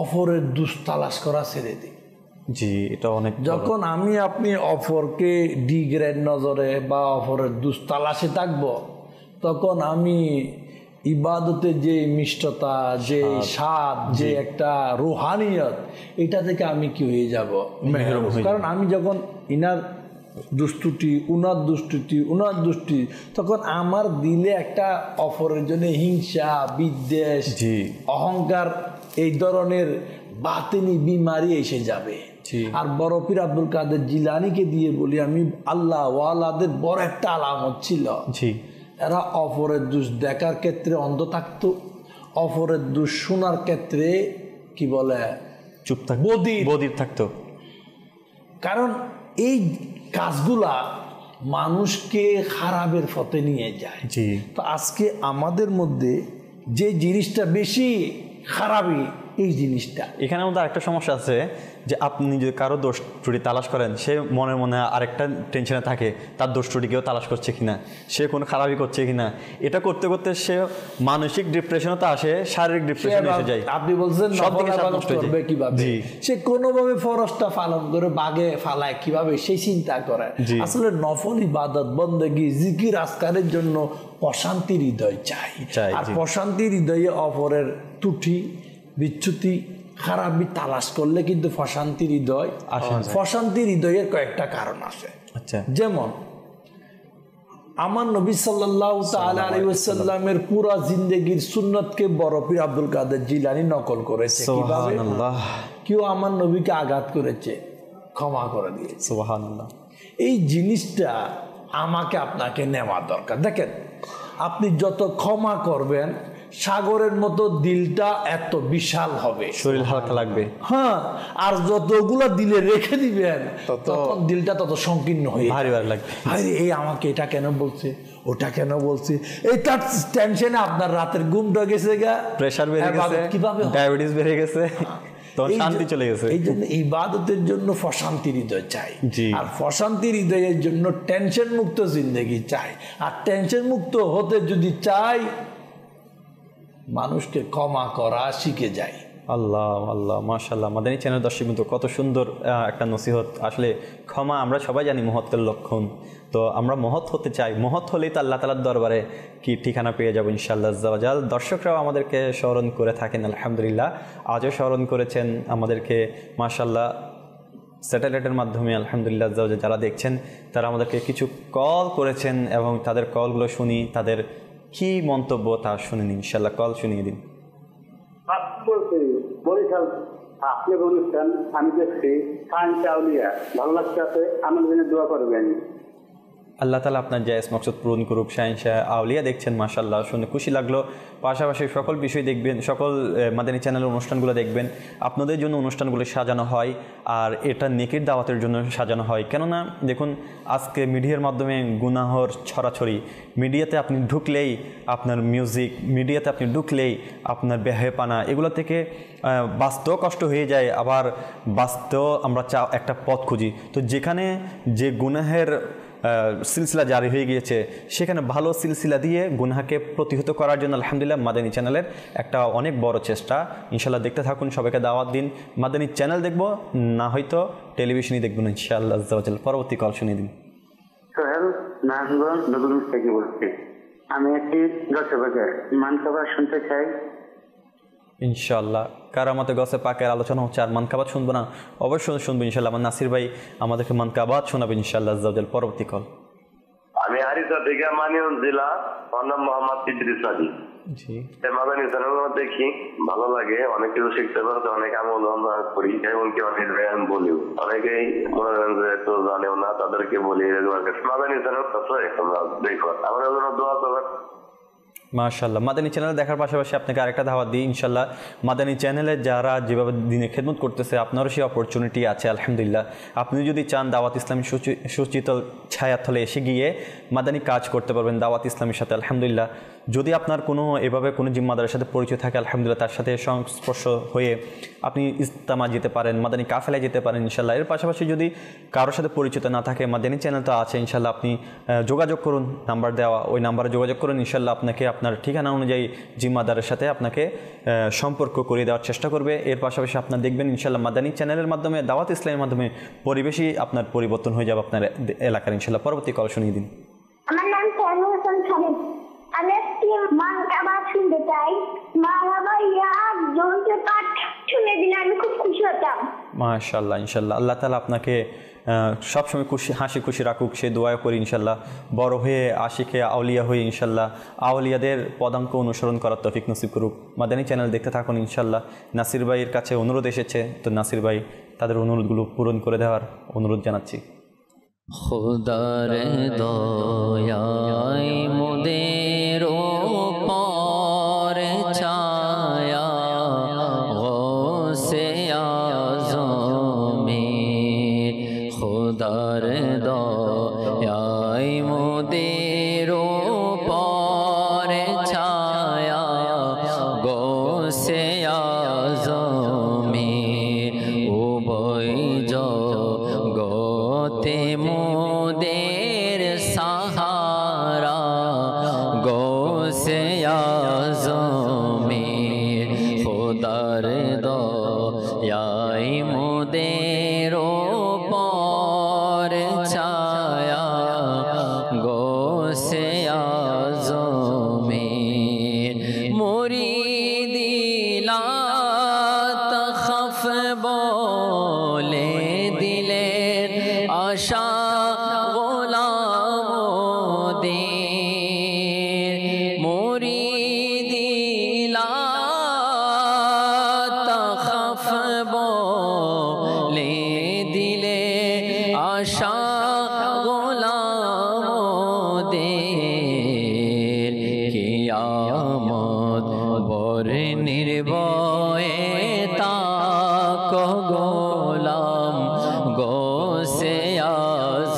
অপরের দুষ তালাশ করা ছেড়ে দিই। জি, এটা অনেক যখন আমি আপনি অপরকে ডিগ্রেড নজরে বা অপরের দুস্তালাশে থাকবো, তখন আমি ইবাদতে যে মিষ্টতা, যে স্বাদ, যে একটা রুহানিয়ত, এটা থেকে আমি কি হয়ে যাব, মেহরুম। কারণ আমি যখন ইনার দুষ্টুটি, উনার দুষ্টি, তখন আমার দিলে একটা অপরের জন্য হিংসা, বিদ্বেষ, অহংকার, এই ধরনের বাতিনি বিমারি এসে যাবে। আর বড় পীর আব্দুল কাদের জিলানীকে দিয়ে বলি আমি, আল্লাহ ওয়ালাদের বড় একটা আলামত ছিল, এরা অপরের দোষ দেখার ক্ষেত্রে অন্ধ থাকতো, অপরের দোষ শোনার ক্ষেত্রে কি বলে চুপ থাকতো, বধির থাকতো। কারণ এই কাজগুলা মানুষকে খারাপের পথে নিয়ে যায়। তো আজকে আমাদের মধ্যে যে জিনিসটা বেশি খারাপই, এই জিনিসটা। এখানে মধ্যে আরেকটা সমস্যা আছে যে আপনি যদি কারো দোষ ত্রুটি তালাশ করেন, সে মনে মনে আরেকটা টেনশনে থাকে তার দোষ ত্রুটিকেও তালাশ করছে কিনা, সে কোনো খারাপই করছে কিনা। এটা করতে করতে সে মানসিক ডিপ্রেশনও তো আসে, শারীরিক ডিপ্রেশন এসে যায়। আপনি বলছেন করবে কিভাবে, সে কোনোভাবে ফরজটা পালন করে বাগে ফালায় কিভাবে, সেই চিন্তা করে। আসলে নফল ইবাদত বন্দেগী জিকির আজকারের জন্য প্রশান্তি হৃদয় চাই। আর প্রশান্তি হৃদয়ে অপরের ত্রুটি বিচ্যুতি খারাপি তালাশ করলে কিন্তু প্রশান্তি হৃদয় আসে। প্রশান্তি হৃদয়ের কয়েকটা কারণ আছে। যেমন আমার নবী সাল্লাল্লাহু তাআলা আলাইহি ওয়াসাল্লামের পুরা জিন্দেগীর সুন্নতকে বড় পীর আব্দুল কাদের জিলানী নকল করেছে। কিভাবে? কেউ আমার নবীকে আঘাত করেছে, ক্ষমা করে দিয়েছে। সুবহানাল্লাহ। এই জিনিসটা আমাকে আপনাকে নেওয়া দরকার। দেখেন, আপনি যত ক্ষমা করবেন, সাগরের মতো দিলটা এত বিশাল হবে, শরীর হালকা লাগবে। হ্যাঁ, আর যতগুলো দিলে রেখে দিবেন তখন দিলটা তত সংকীর্ণ হয়ে ভারী ভারী লাগবে। আরে এই আমাকে এটা কেন বলছে, ওটা কেন বলছে, এই তার টেনশনে আপনার রাতের ঘুমটা গেছে, প্রেসার বেড়ে গেছে, কিভাবে ডায়াবেটিস বেড়ে গেছে, শান্তি চলে গেছে। এই জন্য ইবাদতের জন্য প্রশান্তি হৃদয় চাই, আর প্রশান্তি হৃদয়ের জন্য টেনশন মুক্ত জিন্দেগি চাই। আর টেনশন মুক্ত হতে যদি চাই, মানুষকে ক্ষমা করা শিখে যায়। আল্লাহ আল্লাহ, মাশাআল্লাহ। মাদানী চ্যানেল দর্শক কিন্তু কত সুন্দর একটা নসিহত। আসলে ক্ষমা আমরা সবাই জানি মহত্বের লক্ষণ, তো আমরা মহৎ হতে চাই। মহৎ হলেই তো আল্লাহ তাআলার দরবারে কি ঠিকানা পেয়ে যাবো ইনশাআল্লাহ আজ্জা ওয়া জাল। দর্শকরাও আমাদেরকে স্মরণ করে থাকেন, আলহামদুলিল্লাহ আজও স্মরণ করেছেন আমাদেরকে, মাশাআল্লাহ। স্যাটেলাইটের মাধ্যমে আলহামদুলিল্লাহ আজ্জা ওয়া জাল যারা দেখছেন, তারা আমাদেরকে কিছু কল করেছেন এবং তাদের কলগুলো শুনি, তাদের কি মন্তব্য তা শুনিনি ইনশাআল্লাহ। কল শুনিয়ে দিন। বরিশাল আপনি বলেছেন, আমি দেখছি আউলিয়া, ভালো লাগছে, আমার জন্য দোয়া করবেন। আল্লাহ তাআলা আপনার জায়েজ মকসদ পূরণ করুক। শাহ আউলিয়া দেখছেন, মাশাআল্লাহ, শুনে খুশি লাগলো। পাশাপাশি সকল বিষয় দেখবেন, সকল মাদানী চ্যানেলের অনুষ্ঠানগুলো দেখবেন। আপনাদের জন্য অনুষ্ঠানগুলো সাজানো হয়, আর এটা নেকির দাওয়াতের জন্য সাজানো হয়। কেননা দেখুন, আজকে মিডিয়ার মাধ্যমে গুনাহর ছড়াছড়ি, মিডিয়াতে আপনি ঢুকলেই আপনার মিউজিক, মিডিয়াতে আপনি ঢুকলেই আপনার বেহেপানা, এগুলো থেকে বাঁচতেও কষ্ট হয়ে যায়, আবার বাঁচতেও আমরা একটা পথ খুঁজি। তো যেখানে যে গুনাহের সিলসিলা জারি হয়ে গিয়েছে, সেখানে ভালো সিলসিলা দিয়ে গুনাহকে প্রতিহত করার জন্য আলহামদুলিল্লাহ মাদানী চ্যানেলের একটা অনেক বড় চেষ্টা। ইনশাআল্লাহ দেখতে থাকুন, সবাইকে দাওয়াত দিন। মাদানী চ্যানেল দেখবো না, হয়তো টেলিভিশনই দেখবেন ইনশাআল্লাহ আজ্জা ওয়া জাল। পরবর্তী কল শুনিয়ে দিন। সোহেল নারায়ণগঞ্জ নগরগঞ্জ থেকে বলছি। আমি একটি গসবাকের মানকাবা শুনতে চাই। ইনশাআল্লাহ কারামতে গসে পাকের আলোচনা হচ্ছে, আর মানকাবাত শুনবো না? অবশ্যই শুনবো ইনশাআল্লাহ। আমার নাসির ভাই আমাদেরকে মানকাবাত শোনাবেন ইনশাআল্লাহ আজ্জা ওয়া জাল। পরবর্তী কল। আমি আরিসা থেকে মানিউল জেলা, আমার নাম মোহাম্মদ ইদ্রিস আলী। জি, মাদানী চ্যানেল দেখি, ভালো লাগে, অনেক কিছু শিখতে পারছে, অনেক আমল করি, এমনকি অনেক আমি বলিও, অনেকেই মনে করেন যে একটু জানেও না, তাদেরকে বলি মাদানী চ্যানেল দেখো, আমার জন্য দোয়া করবেন। মাশাআল্লাহ। মাদানী চ্যানেল দেখার পাশাপাশি আপনাকে আরেকটা দাওয়াত দিই ইনশাআল্লাহ। মাদানী চ্যানেলে যারা যেভাবে দিনে খেদমত করতেছে, আপনারও সেই অপরচুনিটি আছে আলহামদুলিল্লাহ। আপনি যদি চান দাওয়াত ইসলামী সুচিতল ছায়াতলে এসে গিয়ে মাদানী কাজ করতে পারবেন দাওয়াত ইসলামীর সাথে আলহামদুলিল্লাহ। যদি আপনার কোনো এভাবে কোনো জিম্মাদারের সাথে পরিচয় থাকে আলহামদুলিল্লাহ, তার সাথে সংস্পর্শ হয়ে আপনি ইজতেমা যেতে পারেন, মাদানী কাফেলায় যেতে পারেন ইনশাআল্লাহ। এর পাশাপাশি যদি কারোর সাথে পরিচিত না থাকে, মাদানী চ্যানেল তো আছে ইনশাআল্লাহ, আপনি যোগাযোগ করুন, নাম্বার দেওয়া, ওই নাম্বারে যোগাযোগ করুন ইনশাআল্লাহ। আপনাকে আপনার ঠিকানা অনুযায়ী জিম্মাদারের সাথে আপনাকে সম্পর্ক করে দেওয়ার চেষ্টা করবে। এর পাশাপাশি আপনার দেখবেন ইনশাল্লাহ মাদানী চ্যানেলের মাধ্যমে, দাওয়াত ইসলামের মাধ্যমে পরিবেশই আপনার পরিবর্তন হয়ে যাবে আপনার এলাকার। ইনশাল্লাহ পরবর্তী কল শুনিয়ে দিন। আমার নাম শ্যামল হোসেন খালিদ। আমি একটি মানকাবা শুনতে চাই। মা বাবা জনকে পাঠ শুনে দিলে আমি খুব খুশি হতাম। মাশাআল্লাহ, ইনশাল্লাহ আল্লাহ তাআলা আপনাকে সবসময় হাসি খুশি রাখুক, সে দোয়া করি। ইনশাল্লাহ বড় হয়ে আশিকে আউলিয়া হয়ে ইনশাল্লাহ আউলিয়াদের পদাঙ্ক অনুসরণ করার তৌফিক নসিব করুক। মাদানী চ্যানেল দেখতে থাকুন। ইনশাল্লাহ নাসির ভাইয়ের কাছে অনুরোধ এসেছে, তো নাসির ভাই তাদের অনুরোধগুলো পূরণ করে দেওয়ার অনুরোধ জানাচ্ছি। খুদার দয়ায় মোদের উপর ছায়া গৌসে আজমে, খুদার দয়ায় মোদের উপর ছায়া গৌসে আজমে, উভয় জগতে মোদের সাহারা গৌসে আজমে, খোদার দয়ায় মোদের উপর ছায়া গৌসে আজমে, মুরিদিলা তখফ বলে দিলের আশা গোলামদের, মুরিদিলা তখফ বলে দিলে আশা গোলামদের, কিয়ামত বর নির্ভয়ে তাক গোলাম গৌসে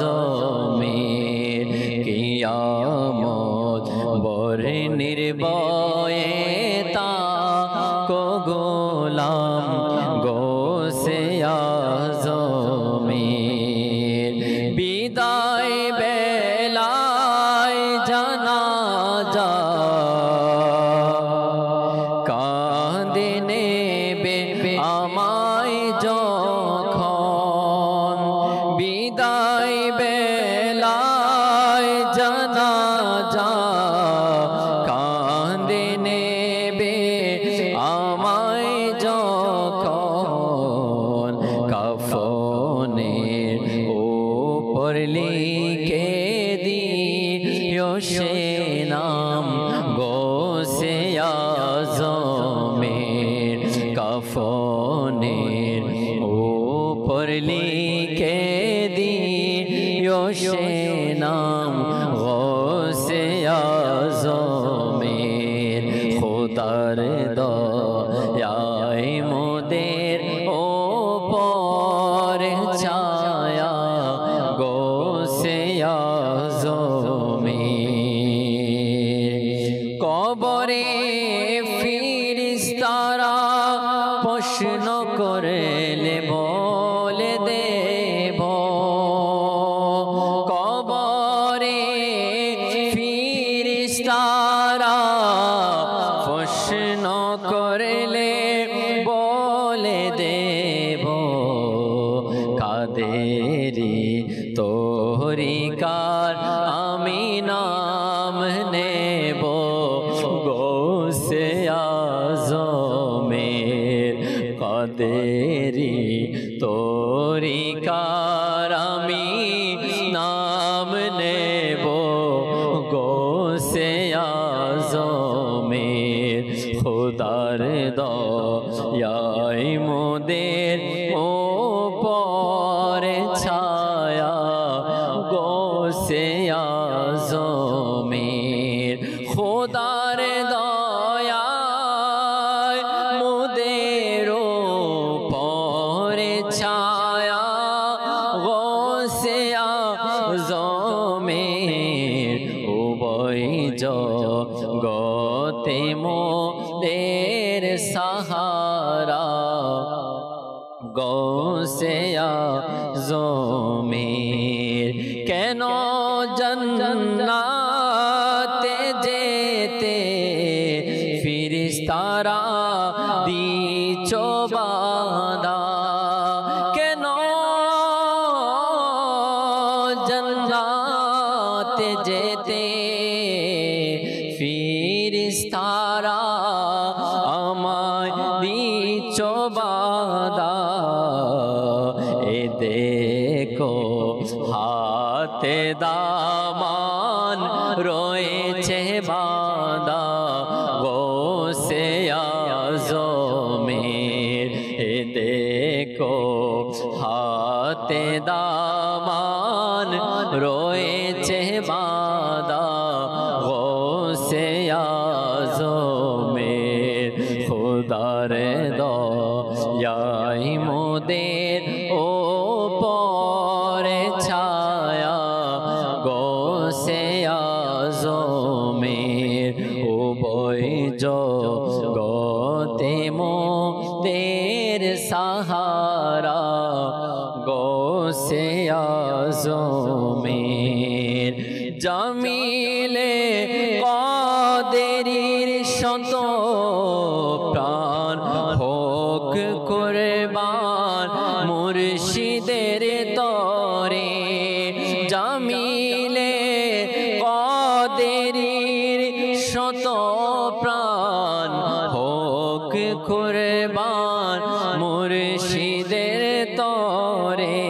আজমের, কিয়ামত বর নির্ভয়ে তাক গোলাম গৌসে আজমের, বিদায় বেলায় জানাজা কাঁদে নেবে আমায় যখন, বিদায় বেলায় জানাজা কাঁদে নেবে আমায় যখন, কাফনের উপর লিখে দিও সে নাম গৌসে আজমের, কাফনের উপর লিখে দিও সে নাম গৌসে আজমের, খোদার দয়ায় মোদের উপর ছায়া গৌসে আজমের, কবরে ফিরিস্তারা প্রশ্ন করলে বলে দেব, কবরে ফিরিস্তারা প্রশ্ন করলে বলে দেব, কাদেরি তরিকার আমি নাম নেব গৌসে আজমের, কাদেরি তরিকার আমি নাম নেব গৌসে আজমের, খোদার দয়ায় মোদের উপর ছায়া গৌসে আজমের, খোদার দয়ায় মোদের উপর ছায়া গৌসে আজমের, উভয় জগতে মোদের সাহারা গৌসে আজমের, কেন জান্নাতে যেতে যেতে যেতে ফিরিস্তারা আমায় দিচ্ছ বাদা, এ দেখো হাতে দামান রয়েছে বাঁধা, গোসে আজমের এ দেখো হাতে দামান রয়েছে বাঁধা, গোসে আজমের খোদার দয়াই মোদের ওপরে ছায়া, গোসে আজমের উভয় জগতে মোদের সাহারা, গোসে আজমের জামিলে কাদেরির শত প্রাণ হোক কুরবান মুর্শিদের তরে, জামিলে কাদেরির শত প্রাণ হোক কুরবান মুর্শিদের তরে,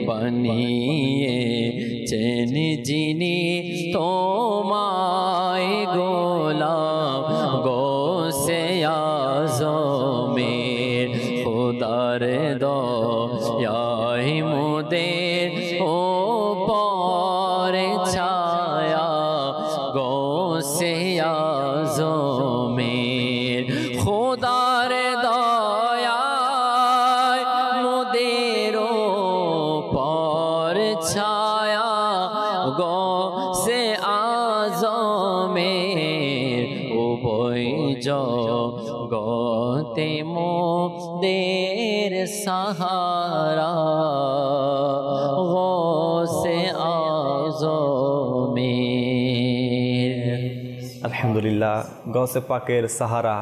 বানিয়েছেন যিনি তোমায় গোলাম, গোসে আজমের খোদার দয়ায় মোদের ওপরে ছায়া, গোসে আজমের খোদার দয়ায় মোদের ওপর ছায়া, গোসে আজমের উভয় জগতে মোদের সাহারা, গোসে আজমের। আলহামদুলিল্লাহ, গৌসে পাকের সাহারা।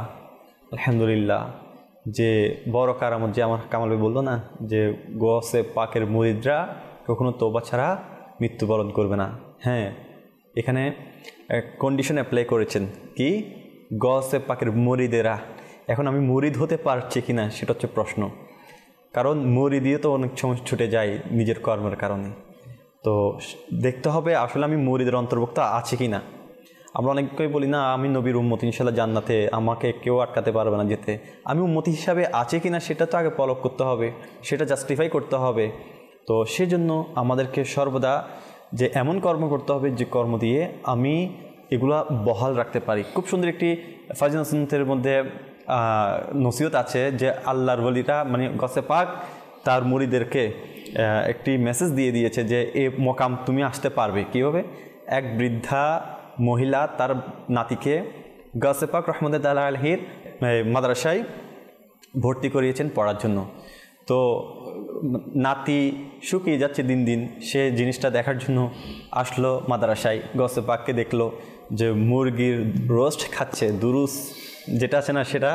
আলহামদুলিল্লাহ, যে বড় কারামত, যে আমার কামাল ভাই বললো না যে গৌসে পাকের মুরিদরা কখনো তওবা ছাড়া মৃত্যুবরণ করবে না। হ্যাঁ, এখানে কন্ডিশন অ্যাপ্লাই করেছেন কি, গৌসে পাকের মুরিদেরা। এখন আমি মুরিদ হতে পারছি কিনা সেটা হচ্ছে প্রশ্ন, কারণ মুরিদিও তো অনেক সময় ছুটে যায় নিজের কর্মের কারণে। তো দেখতে হবে আসলে আমি মুরিদের অন্তর্ভুক্ত আছি কিনা। আমরা অনেককেই বলি না আমি নবীর উম্মত, ইনশাল্লাহ জান্নাতে আমাকে কেউ আটকাতে পারবে না যেতে। আমি উম্মতি হিসাবে আছি কিনা সেটা তো আগে পলক করতে হবে, সেটা জাস্টিফাই করতে হবে। তো সেজন্য আমাদেরকে সর্বদা যে এমন কর্ম করতে হবে যে কর্ম দিয়ে আমি এগুলা বহাল রাখতে পারি। খুব সুন্দর একটি ফাজিল সুন্নতের মধ্যে নসিহত আছে যে আল্লাহর ওলিরা মানে গৌসে পাক তার মুরিদেরকে একটি মেসেজ দিয়ে দিয়েছে যে এই মকাম তুমি আসতে পারবে কীভাবে। এক বৃদ্ধা মহিলা তার নাতিকে গৌসে পাক রহমতুল্লাহ আলাইহির মাদ্রাসায় ভর্তি করিয়েছেন পড়ার জন্য। তো নাতি শুকিয়ে যাচ্ছে দিন দিন, সে জিনিসটা দেখার জন্য আসলো মাদ্রাসায়। গৌসে পাককে দেখলো যে মুরগির রোস্ট খাচ্ছে, দুরুস যেটা আছে না সেটা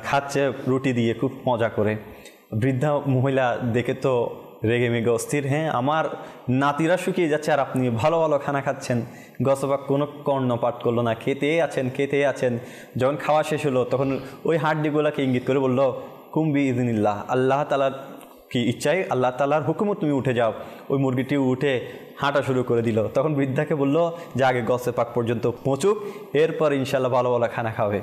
খাচ্ছে রুটি দিয়ে খুব মজা করে। বৃদ্ধা মহিলা দেখে তো রেগে মেগে অস্থির, হ্যাঁ আমার নাতিরা শুকিয়ে যাচ্ছে আর আপনি ভালো ভালো খানা খাচ্ছেন। গৌসে পাক কোনো কর্ণপাত করলো না, খেতেই আছেন। যখন খাওয়া শেষ হলো তখন ওই হাড্ডিগুলোকে ইঙ্গিত করে বলল কুম্বি ইদিনিল্লাহ, আল্লাহ তাআলার কি ইচ্ছায়, আল্লাহ তাআলার হুকুমত তুমি উঠে যাও। ওই মুরগিটি উঠে হাঁটা শুরু করে দিল। তখন বৃদ্ধাকে বলল যে আগে গৌসে পাক পর্যন্ত পৌঁছুক, এরপর ইনশাল্লাহ ভালো ভালো খানা খাবে।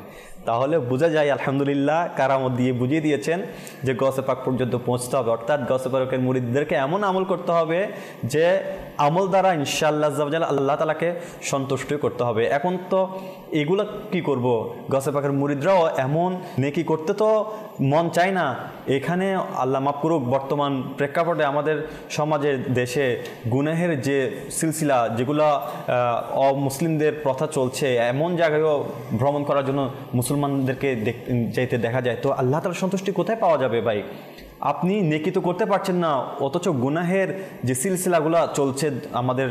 তাহলে বোঝা যায় আলহামদুলিল্লাহ কারামত দিয়ে বুঝিয়ে দিয়েছেন যে গৌসে পাক পর্যন্ত পৌঁছতে হবে, অর্থাৎ গৌসে পাকের মুরিদদেরকে এমন আমল করতে হবে যে আমল দ্বারা ইনশাআল্লাহ আল্লাহ তাআলাকে সন্তুষ্ট করতে হবে। এখন তো এগুলো কি করব, গৌসে পাকের মুরিদরাও এমন নেকি করতে তো মন চায় না। এখানে আল্লাহ মাফ করুক, বর্তমান প্রেক্ষাপটে আমাদের সমাজে দেশে গুনাহের যে সিলসিলা যেগুলো অমুসলিমদের প্রথা চলছে, এমন জায়গায়ও ভ্রমণ করার জন্য মুসলমানদেরকে যেতে দেখা যায়। তো আল্লাহ তাআলার সন্তুষ্টি কোথায় পাওয়া যাবে ভাই? আপনি নেকি তো করতে পারছেন না, অথচ গুনাহের যে সিলসিলাগুলো চলছে আমাদের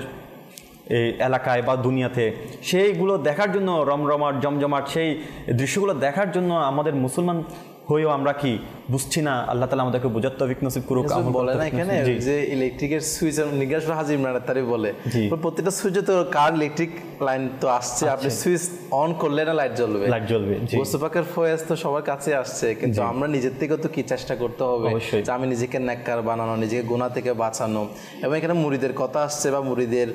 এই এলাকায় বা দুনিয়াতে, সেইগুলো দেখার জন্য রমরমাট জমজমাট সেই দৃশ্যগুলো দেখার জন্য আমাদের মুসলমান হয়েও আমরা কি বুঝছি না। আল্লাহ তাআলা আমাদেরকে বোঝার তৌফিক নসিব করুক। বলে না এখানে যে ইলেকট্রিকের সুইচ নিগাস হাজি ইমরান তারই বলে প্রত্যেকটা সুইচে তো কার ইলেকট্রিক লাইন তো আসছে, আপনি সুইচ অন করলে না লাইট জ্বলবে। গোসল পাকের ফয়েজ তো সবার কাছে আসছে, কিন্তু আমরা নিজের থেকে তো কি চেষ্টা করতে হবে যে আমি নিজেকে নেককার বানানো, নিজেকে গুনাহ থেকে বাঁচানো। এবং এখানে মুরিদের কথা আসছে বা মুরিদের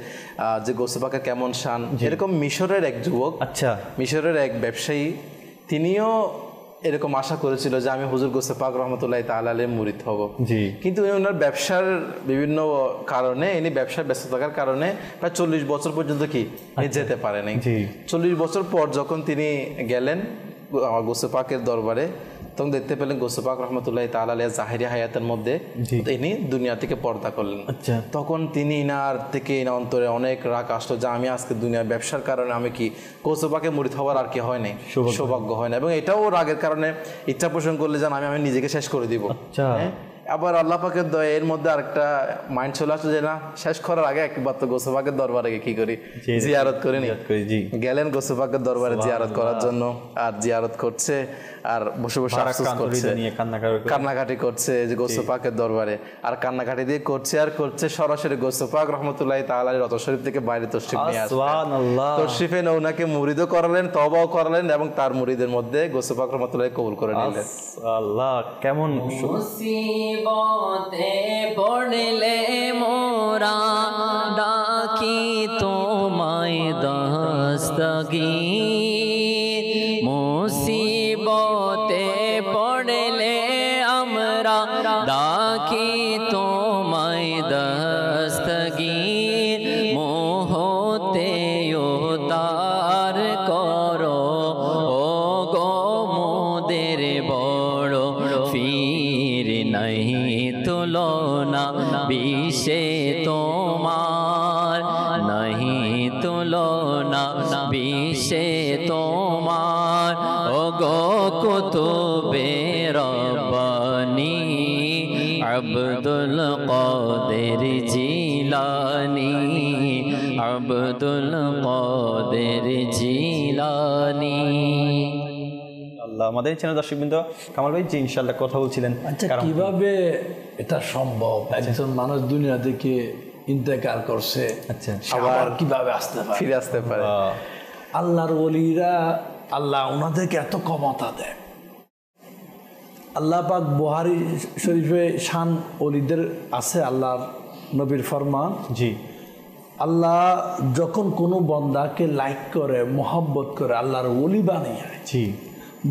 যে গোসল পাকের কেমন শান। এরকম মিশরের এক যুবক, মিশরের এক ব্যবসায়ী, তিনিও এরকম আশা করেছিল যে আমি হুজুর গোসে পাক রহমতুল্লাহ তাআলা আলাইহির মুরিদ হব, কিন্তু ওনার ব্যবসার বিভিন্ন কারণে, ইনি ব্যবসায় ব্যস্ত থাকার কারণে প্রায় 40 বছর পর্যন্ত কি যেতে পারেনি। 40 বছর পর যখন তিনি গেলেন গোসে পাকের দরবারে, তখন দেখতে পেলেন গোসে পাক রহমতুল্লাহ তাআলা আলাইহি জাহিরি হায়াতের মধ্যে ইনি দুনিয়া থেকে পর্দা করলেন। তখন তিনি ইনার থেকে অন্তরে অনেক রাগ আসলো যে আমি আজকে দুনিয়ার ব্যবসার কারণে আমি কি গোসে পাকে মুরিদ হওয়ার আর কি হয় নাই, সৌভাগ্য হয় না। এবং এটাও রাগের কারণে ইচ্ছা পোষণ করলে যেন আমি নিজেকে শেষ করে দিব। আবার আল্লাহ পাকের দয়া এর মধ্যে আরেকটা মাইন্ড চলে আসলো যে না, শেষ করার আগে একবার তো গোসে পাকের দরবারে কি করি, জিয়ারত করে নি। গেলেন গোসে পাকের দরবারে জিয়ারত করার জন্য, আর জিয়ারত করছে আর বসে বসে আফসোস করছে, কান্নাকাটি করছে যে গোসে পাকের দরবারে, আর কান্নাকাটি দিয়ে করছে আর করছে। সরাসরি গোসে পাক রহমতুল্লাহ তাআলা রওজা শরীফ থেকে বাইরে তশরিফ নিয়ে আসলেন। সুবহানাল্লাহ। তশরিফে ওনাকে মুরিদও করালেন, তওবাও করালেন, এবং তার মুরিদের মধ্যে গোসে পাক রহমতুল্লাহ কবুল করে নিলেন। আল্লাহ কেমন মুসিবতে পড়লে মোরা ডাকি তোমায় দস্তগীর, মুসিবতে পড়লে আমরা ডাকি তোমায় দস্তগীর, মোহতে উতার করো ও গো মোদের বড় ফির, नहीं তুলনা বিষে তোমার, नहीं তুলনা বিষে তোমার, ও গো কুতুবে রব্বানি আব্দুল কাদের জিলানি, আব্দুল কাদের জিলানি। আমাদের চ্যানেল দর্শকবৃন্দ, কামাল ভাই জি ইনশাআল্লাহ কথা বলছিলেন কিভাবে এটা সম্ভব, একজন মানুষ দুনিয়া থেকে ইন্তেকাল করছে, আবার কিভাবে আসতে পারে, ফিরে আসতে পারে। আল্লাহর ওলিরা, আল্লাহ ওনাদেরকে এত ক্ষমতা দেয়। আল্লাহ পাক বুখারী শরীফে শান ওলিদের আছে, আল্লাহর নবীর ফরমান, জি আল্লাহ যখন কোনো বান্দাকে লাইক করে, মোহাব্বত করে, আল্লাহর ওলি বানিয়ে, জি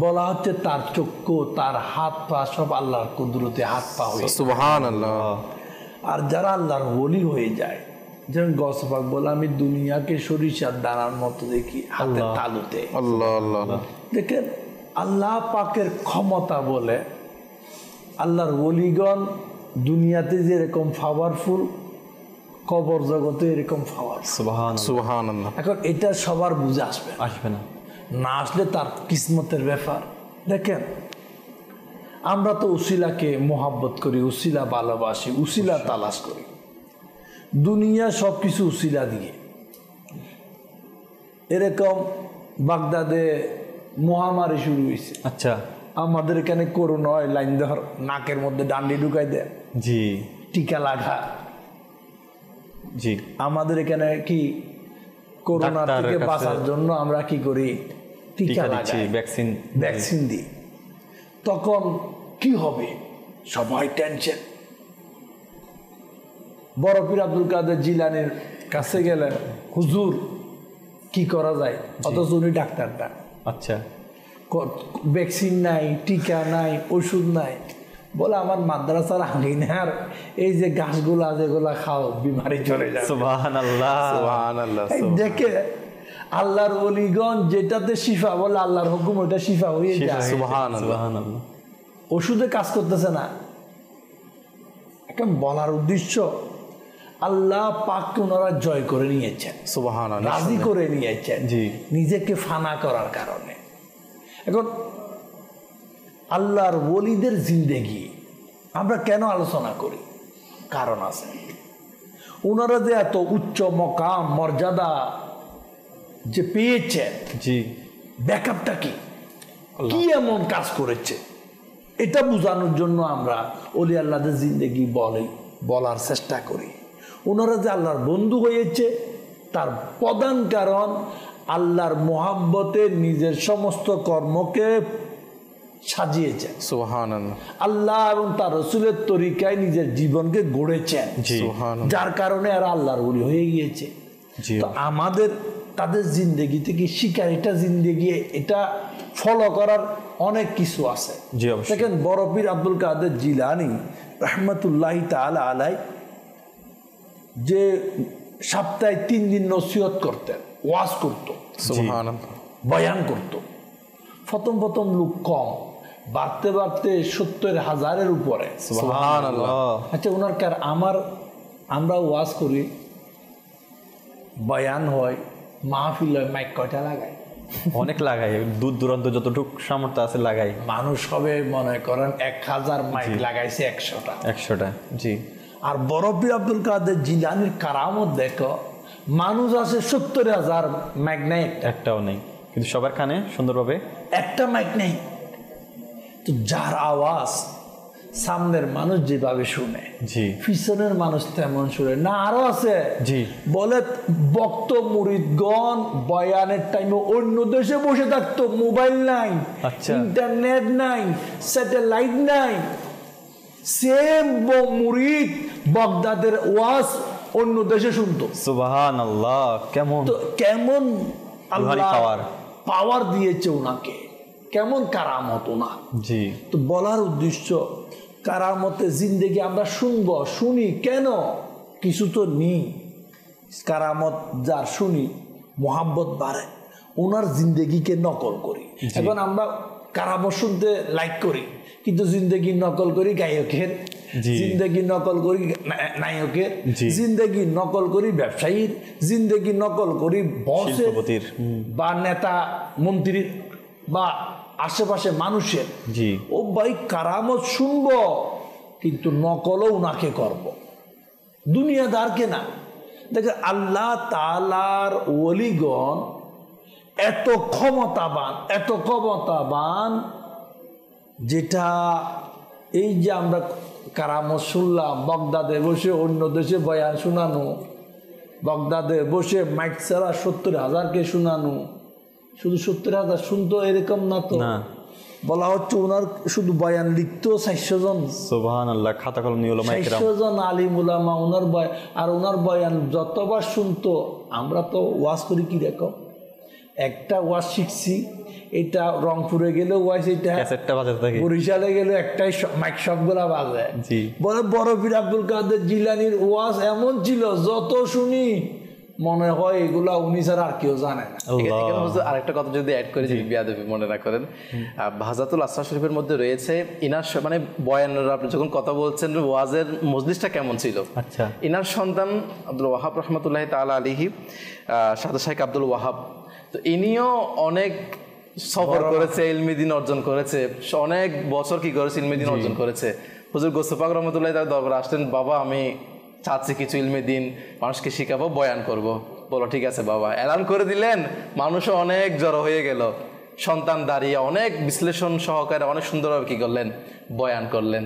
বলা হচ্ছে তার চক্ষু, তার হাত পা সব আল্লাহর কুদরতে হাত পা হয়ে, সুবহানাল্লাহ। আর যারা আল্লাহর ওলি হয়ে যায়, যেমন গৌস পাক বলে আমি দুনিয়াকে সরিষার দানার মতো দেখি হাতে তালুতে। আল্লাহ আল্লাহ। দেখেন আল্লাহ পাকের ক্ষমতা বলে আল্লাহর ওলিগণ দুনিয়াতে যেরকম পাওয়ারফুল, কবর জগতে এরকম পাওয়ারফুল। সুবহানাল্লাহ। এখন এটা সবার বুঝে আসবে না, না আসলে তার কিসমতের ব্যাপার। দেখেন আমরা তো উসিলাকে মোহাব্বত করি, উসিলা ভালোবাসি, উসিলা তালাশ করি, দুনিয়া সব কিছু উসিলা দিয়ে। এরকম বাগদাদে মহামারী শুরু হয়েছে, আচ্ছা আমাদের এখানে করোনা হয়, লাইন ধর নাকের মধ্যে ডান্ডি ঢুকাই দেয়, জি টিকা লাগা। জি আমাদের এখানে কি করোনা থেকে বাঁচার জন্য আমরা কি করি, টিকা লাগাই, ভ্যাকসিন দিই। তখন কি হবে, সবাই টেনশন। বড় পীর আব্দুল কাদের জিলানির কাছে গেলেন, হুজুর কি করা যায়, অথচ উনি ডাক্তারটা, আচ্ছা ভ্যাকসিন নাই, টিকা নাই, ওষুধ নাই। বলে আমার মাদ্রাসার আঙিনার এই যে গাছগুলা যেগুলা খাও বিমারি চলে যায়। সুবহানাল্লাহ সুবহানাল্লাহ। দেখে আল্লাহর ওলিগণ যেটাতে শিফা বলে আল্লাহর হুকুম ওটা শিফা হয়ে যায়। সুবহানাল্লাহ। ওষুধে কাজ করতেছে না। এখন বলার উদ্দেশ্য আল্লাহ পাককে ওনারা জয় করে নিয়েছেন, সুবহানাল্লাহ, রাজি করে নিয়েছেন নিজেকে ফানা করার কারণে। এখন আল্লাহর ওলিদের জিন্দেগি আমরা কেন আলোচনা করি, কারণ আছে। ওনারা যে এত উচ্চ মকাম মর্যাদা যে পেয়েছেন, জি ব্যাকআপটা কি, কি এমন কাজ করেছে এটা বোঝানোর জন্য আমরা ওলি আল্লাহদের জিন্দেগি বলার চেষ্টা করি। ওনারা যে আল্লাহর বন্ধু হয়েছে তার প্রধান কারণ আল্লাহর মোহাব্বতে নিজের সমস্ত কর্মকে সাজিয়েছেন। সুবহানাল্লাহ। আল্লাহ এবং তার রসুলের তরিকায় নিজের জীবনকে গড়েছেন, যার কারণে আর আল্লাহর ওলি হয়ে গিয়েছে। তো আমাদের তাদের জিন্দেগি থেকে শিকার, এটা জিন্দেগি এটা ফলো করার অনেক কিছু আছে। দেখেন বড় পীর আব্দুল কাদের জিলানী রহমতুল্লাহি তাআলা আলাই যে সপ্তাহে 3 দিন নসিহত করতেন, ওয়াজ করত, সুবহানাল্লাহ, বয়ান করত। প্রথম লোক কম, বাড়তে বাড়তে 70,000-এর উপরে। সুবহানাল্লাহ। আচ্ছা, ওনার আমরা ওয়াজ করি, বয়ান হয়, মাহফিল হয়, মাইক কয়টা লাগাই? অনেক লাগাই, দূর দূরান্ত যতটুকু সামর্থ্য আছে লাগাই। মানুষ হবে মনে করেন 1000 মাইক লাগাইছে 100টা। জি। আর বড় পীর আব্দুল কাদের জিলানীর কারামত দেখো, মানুষ আছে 70,000, মাইক নাই একটাও নেই, কিন্তু সবার কানে সুন্দরভাবে একটা মাইক নেই। তো যার আওয়াজ সামনের মানুষ যেভাবে শুনে, পিছনের মানুষ তেমন শুনে না। আরো আছে বলে বক্ত মুরিদগণ বয়ানের টাইমে অন্য দেশে বসে থাকতো, মোবাইল নাই, ইন্টারনেট নাই, স্যাটেলাইট নাই। সেম মুরিদ বাগদাদের ওয়াজ অন্য দেশে শুনতো। সুবহানাল্লাহ। কেমন আল্লাহ পাওয়ার দিয়েছে ওনাকে, কেমন কারামত ওনার। তো বলার উদ্দেশ্য, কারামতে জিন্দেগি আমরা শুনি কেন? কিছু তো নেই। কারামত যার শুনি মোহাব্বত বাড়ে, ওনার জিন্দেগিকে নকল করি। এখন আমরা কারামত শুনতে লাইক করি, কিন্তু জিন্দেগি নকল করি গায়কের, জিন্দেগি নকল করি নায়কের, জিন্দেগি নকল করি ব্যবসায়ীর, জিন্দেগি নকল করি বসের বা নেতা মন্ত্রীর বা আশেপাশে মানুষের। ও ভাই, কারামত শুনবো কিন্তু নকলও উনাকে করব, দুনিয়াদারকে না। দেখে আল্লাহ তাআলার ওলিগণ এত ক্ষমতাবান, যেটা এই যে আমরা কারামত শুনলাম, বাগদাদে বসে অন্য দেশে বয়ান শোনানো, বাগদাদে বসে মাইক ছাড়া 70,000-কে শোনানো। শুধু 70,000 শুনতো এরকম না তো, বলা হচ্ছে ওনার শুধু বয়ান লিখতো 400 জন। সুবহানাল্লাহ। খাতা কলম নিয়ে 400 জন আলিম উলামা ওনার আর ওনার বয়ান যতবার শুনতো। আমরা তো ওয়াজ করি কি রকম, একটা ওয়াজ শিখছি, এটা রংপুরে গেলে ওয়াজ, এটা বরিশালে গেলে একটাই মাইক সবগুলা বাজে। বলে বড় পীর আব্দুল কাদের জিলানীর ওয়াজ এমন ছিল, যত শুনি মনে হয় এগুলা উনি ছাড়া আর কেউ জানে না। আরেকটা কথা যদি অ্যাড করে দিই, বিয়াদবি মনে না করেন, ভাজাতুল আসরার শরীফের মধ্যে রয়েছে ইনার মানে বয়ানের, আপনি যখন কথা বলছেন ওয়াজের মজলিসটা কেমন ছিল। আচ্ছা, ইনার সন্তান আব্দুল ওয়াহাব রহমতুল্লাহি তাআলা আলাইহি, সাদা শাইখ আব্দুল ওয়াহাব, তো ইনিও অনেক সফর করেছে, ইলমি দিন অর্জন করেছে, অনেক বছর কি করেছে, ইলমি দিন অর্জন করেছে। হুজুর গৌসে পাক রহমতুল্লাহি তাআলা দরবারে আসলেন, বাবা আমি চাচ্ছি কিছু ইলমি দিন মানুষকে শিখাবো, বয়ান করব। বলো ঠিক আছে বাবা। এলান করে দিলেন, মানুষও অনেক জড়ো হয়ে গেল। সন্তান দাঁড়িয়ে অনেক বিশ্লেষণ সহকারে অনেক সুন্দরভাবে কি করলেন, বয়ান করলেন।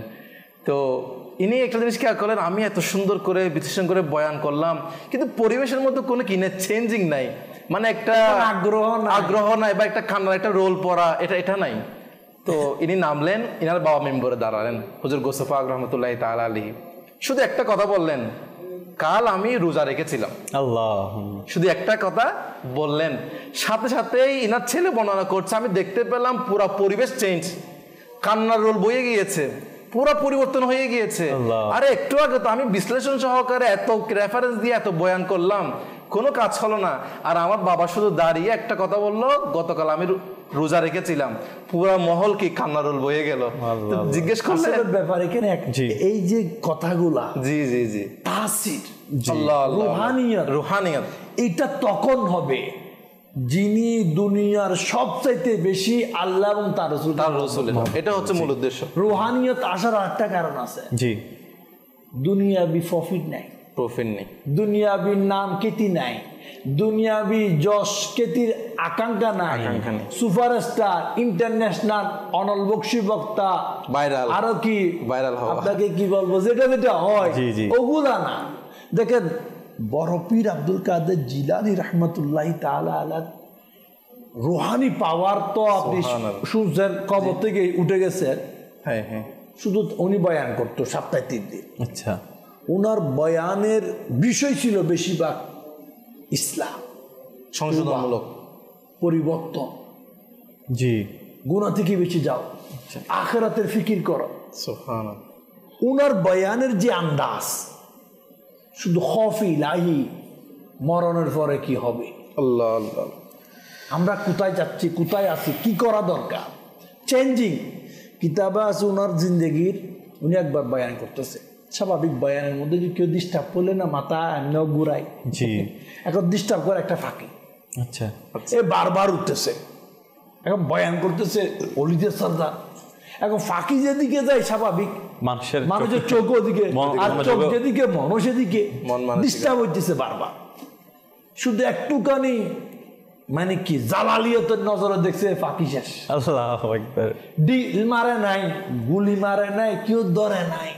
তো ইনি একটা জিনিস খেয়াল করলেন, আমি এত সুন্দর করে বিশ্লেষণ করে বয়ান করলাম, কিন্তু পরিবেশের মধ্যে কোনো কি নেই, চেঞ্জিং নাই, মানে একটা আগ্রহ নাই বা একটা কান্নার একটা রোল পড়া, এটা নাই। তো ইনি নামলেন, ইনার বাবা মেম্বরে দাঁড়ালেন, হুজুর গৌসে পাক রহমতুল্লাহি তাআলা আলাইহি। শুধু একটা কথা বললেন, কাল আমি রোজা রেখেছিলাম। আল্লাহ, শুধু একটা কথা বললেন, সাথে সাথেই ইনার ছেলে বর্ণনা করছে, আমি দেখতে পেলাম পুরো পরিবেশ চেঞ্জ, কান্নার রোল বয়ে গিয়েছে, পুরো পরিবর্তন হয়ে গিয়েছে। আরে একটু আগে তো আমি বিশ্লেষণ সহকারে এত রেফারেন্স দিয়ে এত বয়ান করলাম, কোনো কাজ হলো না। আর আমার বাবা শুধু দাঁড়িয়ে একটা কথা বললো, গতকাল আমি রোজা রেখেছিলাম, পুরো মহল কি কান্নার রোল বয়ে গেল। জিজ্ঞেস করলেন ব্যাপার এখানে এই যে কথাগুলা, জি জি জি, তাসির, রুহানিয়ত, এটা তখন হবে যিনি দুনিয়ার সবচাইতে বেশি আল্লাহ এবং তার রাসূলের, এটা হচ্ছে মূল উদ্দেশ্য। রুহানিয়ত আসার একটা কারণ আছে। জি, দুনিয়াবি প্রফিট নাই, প্রফিট নেই, দুনিয়াবি নাম খ্যাতি নাই, দুনিয়াবি যশ খ্যাতির আকাঙ্ক্ষা নাই, সুপারস্টার, ইন্টারন্যাশনাল, অনল বক্সী বক্তা, ভাইরাল, আরো কি ভাইরাল হওয়া, আপনাকে কি বলবো, যেটা যেটা হয় ওগুলা না। দেখেন বড় পীর আব্দুল কাদের জিলানী রহমতুল্লাহি তাআলা আলাইহি রুহানি পাওয়ার তো আপনি সূর্যের কবর থেকে উঠে গেছেন। হ্যাঁ হ্যাঁ, শুধু উনি বয়ান করতো সপ্তাহে 3 দিন। আচ্ছা, ওনার বয়ানের বিষয় ছিল বেশিরভাগ ইসলাম, সংশোধনমূলক, পরিবর্তন, জি, গুনাহ থেকে বেঁচে যাও, আখিরাতের ফিকির করো। সুবহানাল্লাহ। ওনার বয়ানের যে আন্দাজ, শুধু খৌফ ইলাহি, মরণের পরে কি হবে, আল্লাহ আল্লাহ, আমরা কোথায় যাচ্ছি, কোথায় আছি, কি করা দরকার, চেঞ্জিং কিতাবে আছে ওনার জিন্দগির। উনি একবার বয়ান করতেছে, স্বাভাবিক বয়ানের মধ্যে যে কেউ ডিস্টার্ব করলে না মাথা এমন ঘুরাই, জি, এখন ডিস্টার্ব করে একটা ফাঁকি, আচ্ছা, এ বারবার উঠতেছে, এখন বয়ান করতেছে অলিদের সর্দার, এখন ফাঁকি যেদিকে যায় স্বাভাবিক মানুষের চোখ ওদিকে, আর চোখ যেদিকে মন সেদিকে ডিস্টার্ব হইতেছে বারবার। শুধু একটুখানি মানে কি জালালিয়তের নজরে দেখছে ফাঁকি শেষ, আল্লাহু আকবার, ডিল মারে নাই, গুলি মারে নাই, কেউ ধরে নাই।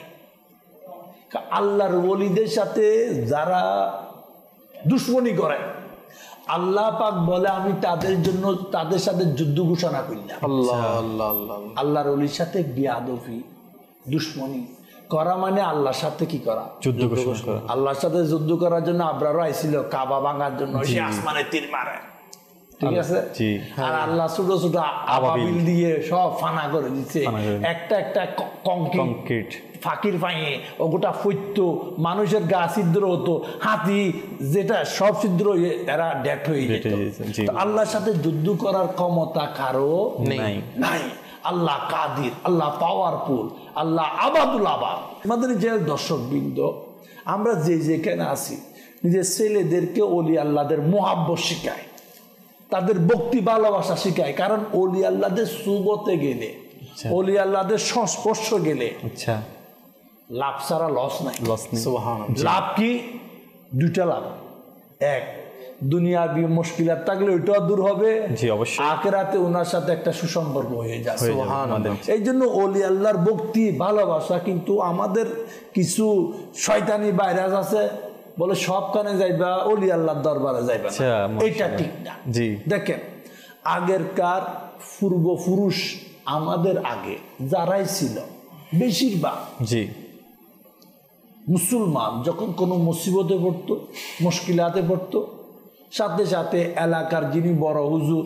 আল্লাহর ওলিদের সাথে যারা দুশ্মনী করে, আল্লাহ পাক বলে আমি তাদের জন্য তাদের সাথে যুদ্ধ ঘোষণা করলাম। আল্লাহ আল্লাহ আল্লাহ, আল্লাহর ওলির সাথে বিয়াদফি, দুশ্মনী করা মানে আল্লাহর সাথে কি করা, যুদ্ধ ঘোষণা করা। আল্লাহর সাথে যুদ্ধ করার জন্য আব্রার আইছিল কাবা ভাঙার জন্য, সে আসমানে তীর মারে, ঠিক আছে, আর আল্লাহ ছোট ছোট আবাবিল দিয়ে সব ফানা করে দিচ্ছে, একটা একটা কংক্রিট ফাঁকির পাইয়ে ও গোটা ফৈত্য, মানুষের গা ছিদ্র হতো, হাতি যেটা সব ছিদ্র এরা ডেট হয়ে যেত। আল্লাহর সাথে যুদ্ধ করার ক্ষমতা কারো নাই। আল্লাহ কাদির, আল্লাহ পাওয়ারফুল, আল্লাহ আবাদুল আবাদ। আমাদের যে দর্শকবৃন্দ, আমরা যে যেখানে আছি, নিজের ছেলেদেরকে ওলি আল্লাহদের মোহাব্বত শিখায়, তাদের ভক্তি ভালোবাসা শিখায়। কারণ ওলি আল্লাহদের সুবতে গেলে, ওলি আল্লাহদের সংস্পর্শ গেলে লাভ ছাড়া লস নাই। লাভ কি? 2টা লাভ। এক, দুনিয়াবি মুশকিলাত থাকলে ওইটাও দূর হবে, আখিরাতে ওনার সাথে একটা সুসম্পর্ক হয়ে যায়। এই জন্য ওলি আল্লাহর ভক্তি ভালোবাসা। কিন্তু আমাদের কিছু শয়তানি ভাইরাস আছে, বলে সব কানে যাইবা, ওলি আল্লাহর দরবারে যাইবা, এটা ঠিক না। দেখেন আগেরকার পূর্বপুরুষ আমাদের আগে যারাই ছিল, বেশিরভাগ মুসলমান যখন কোনো মুসিবতে পড়তো, মুশকিলাতে পড়তো, সাথে সাথে এলাকার যিনি বড় হুজুর,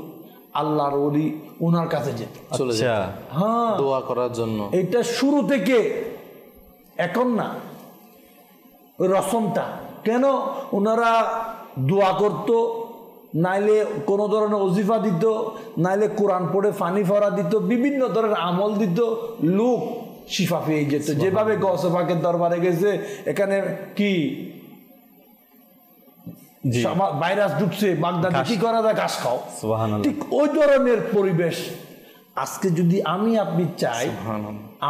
আল্লাহর ওলি, ওনার কাছে যেত চলে যেত, হ্যাঁ, দোয়া করার জন্য। এটা শুরু থেকে, এখন না, ওই রসমটা কেন ওনারা দোয়া করত, নাইলে কোনো ধরনের ওজিফা দিত, নাইলে কোরআন পড়ে ফানি ফরা দিত, বিভিন্ন ধরনের আমল দিত, লোক শিফা পেয়ে যেত। যেভাবে গৌসে পাকের দরবারে গেছে, এখানে কি ভাইরাস ঢুকছে, বাগদাদে কি করা যায়, ঘাস খাও, ঠিক ওই ধরনের পরিবেশ। আজকে যদি আমি আপনি চাই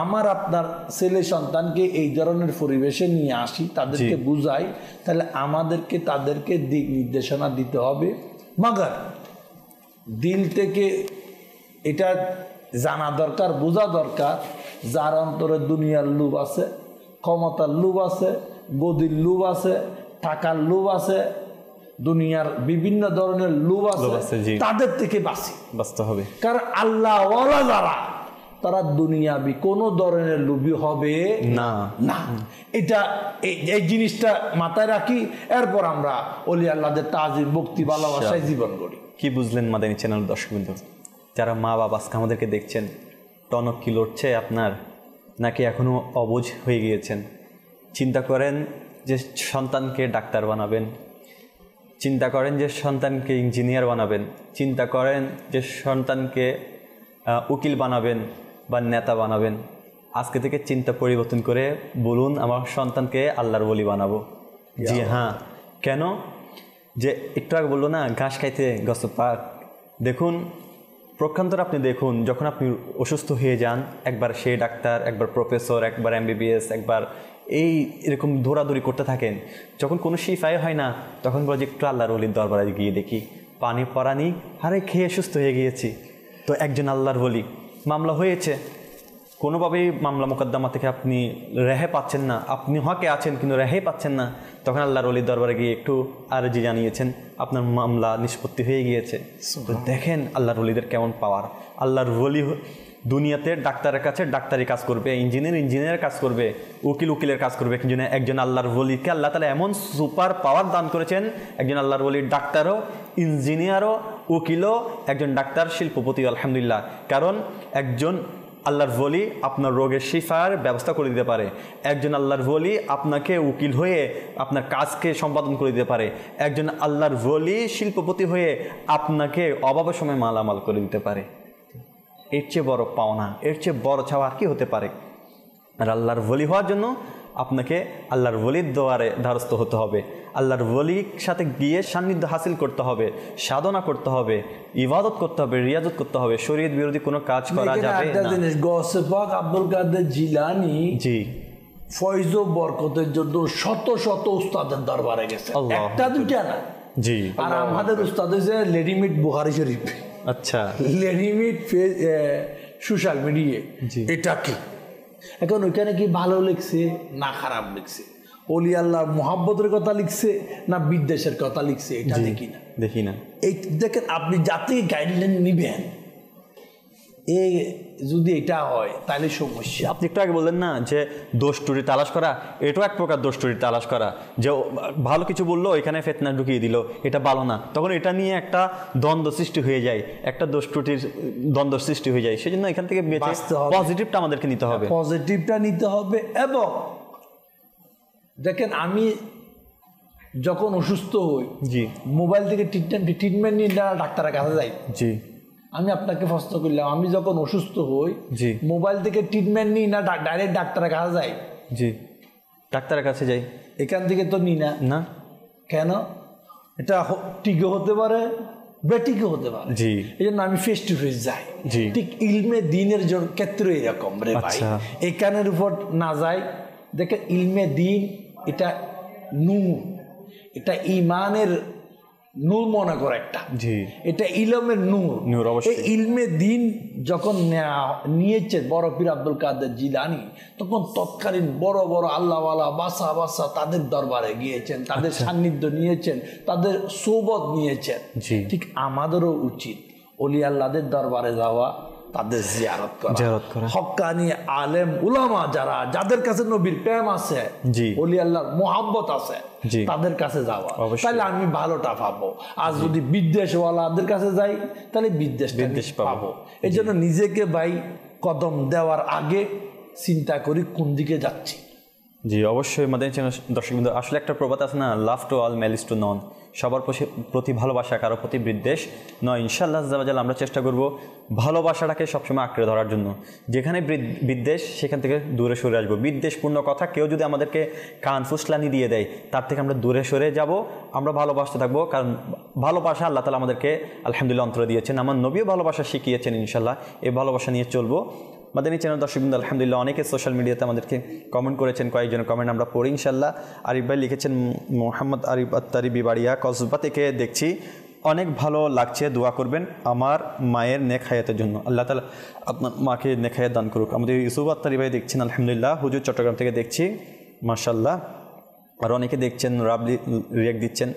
আমার আপনার ছেলে সন্তানকে এই ধরনের পরিবেশে নিয়ে আসি, তাদেরকে বুঝাই, তাহলে আমাদেরকে তাদেরকে দিক নির্দেশনা দিতে হবে। মাগার দিল থেকে এটা জানা দরকার, বোঝা দরকার, যার অন্তরে দুনিয়ার লোভ আছে, ক্ষমতার লোভ আছে, গদির লোভ আছে, টাকার লোভ আছে, দুনিয়ার বিভিন্ন ধরনের লোভ আছে, তাদের থেকে বাঁচতে হবে। কারণ আল্লাহ ওয়ালা যারা, তারা দুনিয়াবি কোন ধরনের লোভী হবে না। এটা এই জিনিসটা মাথায় রাখি। এরপর আমরা ওলি আল্লাহদের তাজিম, ভক্তি, ভালোবাসায় জীবন গড়ি। কি বুঝলেন মাদানী চ্যানেল দর্শকবৃন্দ? যারা মা বাবা আজকে আমাদেরকে দেখছেন, টনক কি লড়ছে আপনার, নাকি এখনো অবুঝ হয়ে গিয়েছেন? চিন্তা করেন যে সন্তানকে ডাক্তার বানাবেন, চিন্তা করেন যে সন্তানকে ইঞ্জিনিয়ার বানাবেন, চিন্তা করেন যে সন্তানকে উকিল বানাবেন বা নেতা বানাবেন। আজকে থেকে চিন্তা পরিবর্তন করে বলুন, আমার সন্তানকে আল্লাহর ওলি বানাবো। জি হ্যাঁ, কেন? যে একটু আগে বললো না, ঘাস খাইতে গছর পাক। দেখুন প্রক্ষান্তর আপনি দেখুন, যখন আপনি অসুস্থ হয়ে যান, একবার সে ডাক্তার, একবার প্রফেসর, একবার MBBS, একবার এই এরকম দৌড়াদৌড়ি করতে থাকেন। যখন কোনো শিফাই হয় না তখন বলে যে একটু আল্লাহর ওলির দরবারে গিয়ে দেখি, পানি পরানি আরে খেয়ে সুস্থ হয়ে গিয়েছি। তো একজন আল্লাহর ওলি, মামলা হয়েছে, কোনোভাবেই মামলা মোকদ্দমা থেকে আপনি রেহাই পাচ্ছেন না, আপনি হকে আছেন কিন্তু রেহাই পাচ্ছেন না, তখন আল্লাহর ওলির দরবারে গিয়ে একটু আরজি জানিয়েছেন, আপনার মামলা নিষ্পত্তি হয়ে গিয়েছে। তো দেখেন আল্লাহর ওলিদের কেমন পাওয়ার। আল্লাহর ওলি দুনিয়াতে ডাক্তারের কাছে ডাক্তারি কাজ করবে, ইঞ্জিনিয়ারের কাজ করবে, উকিলের কাজ করবে, কিন্তু একজন আল্লাহর ওলিকে আল্লাহ তাআলা এমন সুপার পাওয়ার দান করেছেন, একজন আল্লাহর ওলির ডাক্তারও, ইঞ্জিনিয়ারও, উকিলও, একজন ডাক্তার, শিল্পপতি, আলহামদুলিল্লাহ। কারণ একজন আল্লাহর ওলি আপনার রোগের শিফার ব্যবস্থা করে দিতে পারে, একজন আল্লাহর ওলি আপনাকে উকিল হয়ে আপনার কাজকে সম্পাদন করে দিতে পারে, একজন আল্লাহর ওলি শিল্পপতি হয়ে আপনাকে অভাবের সময় মালামাল করে দিতে পারে। এর চেয়ে বড় পাওনা, এর চেয়ে বড় চাওয়া আর কি হতে পারে? আর আল্লাহর ওলি হওয়ার জন্য আপনাকে আল্লাহর ওলির দোয়ারে দ্বারস্থ হতে হবে, আল্লাহর ওলির সাথে গিয়ে সান্নিধ্য হাসিল করতে হবে, সাধনা করতে হবে, ইবাদত করতে হবে, রিয়াজত করতে হবে, শরীয়ত বিরোধী কোনো কাজ করা যাবে না। গৌসে পাক আব্দুল কাদের জিলানী জি ফয়জ ও বরকতের জন্য শত শত উস্তাদের দরবারে গেছে, একটা দুইটা না। জি। আর আমাদের উস্তাদ হয়েছে লেডিমিট বুখারী শরীফ। আচ্ছা, লেডিমিট সোশ্যাল মিডিয়া, এটা কি এখন ওইখানে কি ভালো লিখছে না খারাপ লিখছে, ওলি আল্লাহর মোহাব্বতের কথা লিখছে না বিদ্বেষের কথা লিখছে, এটা দেখি না। এই দেখেন, আপনি যাতে গাইডলাইন নিবেন, এই যদি এটা হয় তাহলে সমস্যা। আপনি একটু আগে বললেন না যে দোষ ত্রুটি তালাশ করা, এটাও এক প্রকার দোষ ত্রুটি তালাশ করা, যে ভালো কিছু বললো এখানে ফিতনা ঢুকিয়ে দিল, এটা ভালো না, তখন এটা নিয়ে একটা দ্বন্দ্ব সৃষ্টি হয়ে যায়, একটা দোষ ত্রুটির দ্বন্দ্ব সৃষ্টি হয়ে যায়। সেজন্য এখান থেকে পজিটিভটা আমাদেরকে নিতে হবে, পজিটিভটা নিতে হবে। এবং দেখেন, আমি যখন অসুস্থ হই, জি, মোবাইল থেকে ট্রিটমেন্ট নিয়ে ডাক্তারের কাছে যাই। জি, আমি আপনাকে প্রশ্ন করলাম, আমি যখন অসুস্থ হই, জি, মোবাইল থেকে ট্রিটমেন্ট নিই না ডাইরেক্ট ডাক্তারের কাছে যাই? জি, ডাক্তারের কাছে যাই। এখান থেকে তো নিই না। না কেন? এটা টিকে হতে পারে, বেটিকে হতে পারে। জি, এই জন্য আমি ফেস টু ফেস যাই। জি, ঠিক ইলমে দিনের ক্ষেত্রে এরকম রে ভাই, এখানের উপর না যাই। দেখেন, ইলমে দিন এটা নূর, এটা ইমানের নূর মনে করে একটা, এটা ইলমের নূর। এই ইলমে দিন যখন নিয়েছে বড় পীর আব্দুল কাদের জিলানী, তখন তৎকালীন বড় বড় আল্লাহওয়ালা বাসা বাসা তাদের দরবারে গিয়েছেন, তাদের সান্নিধ্য নিয়েছেন, তাদের সোবত নিয়েছেন। ঠিক আমাদেরও উচিত ওলি আল্লাহদের দরবারে যাওয়া, তাদের জিয়ারত করা, হক্কানি আলেম উলামা যাদের কাছে নবীর প্রেম আছে, ওলি আল্লাহর মোহাব্বত আছে, তাদের কাছে যাওয়া, তাহলে আমি ভালোটা পাবো। আর যদি বিদ্বেষওয়ালাদের কাছে যাই তাহলে বিদ্বেষ পাবো। এই জন্য নিজেকে ভাই কদম দেওয়ার আগে চিন্তা করি কোন দিকে যাচ্ছি। জি, অবশ্যই মাদানী চ্যানেল দর্শকবৃন্দ, আসলে একটা প্রবাদ আছে না, love to all malice to none, সবার প্রতি ভালোবাসা, কারো প্রতি বিদ্বেষ নয়। ইনশাআল্লাহ আজ্জাওয়াজাল আমরা চেষ্টা করব ভালোবাসাটাকে সবসময় আঁকড়ে ধরার জন্য। যেখানে বিদ্বেষ, সেখান থেকে দূরে সরে আসবো। বিদ্বেষপূর্ণ কথা কেউ যদি আমাদেরকে কান ফুসলানি দিয়ে দেয়, তার থেকে আমরা দূরে সরে যাব, আমরা ভালোবাসতে থাকবো। কারণ ভালোবাসা আল্লাহ তাআলা আমাদেরকে আলহামদুলিল্লাহ অন্তরে দিয়েছেন, আমার নবীও ভালোবাসা শিখিয়েছেন। ইনশাআল্লাহ এই ভালোবাসা নিয়ে চলবো। মাদানী চ্যানেল দর্শকবৃন্দ, আলহামদুলিল্লাহ অনেকে সোশ্যাল মিডিয়াতে আমাদেরকে কমেন্ট করেছেন, কয়েকজনের কমেন্ট আমরা পড়ি ইনশাআল্লাহ। আরিফ ভাই লিখেছেন, মোহাম্মদ আরিফ আত্তারি বিবাড়িয়া কসবা থেকে দেখছি, অনেক ভালো লাগছে, দোয়া করবেন আমার মায়ের নেক হায়াতের জন্য, আল্লাহ তাআলা আপনার মাকে নেক হায়াত দান করুক। আমাদের ইউসুফ আত্তারি ভাই দেখছেন, আলহামদুলিল্লাহ হুজুর চট্টগ্রাম থেকে দেখছি, মাশাআল্লাহ। আর অনেকে দেখছেন, রাবলি রিয়াক্ট দিচ্ছেন।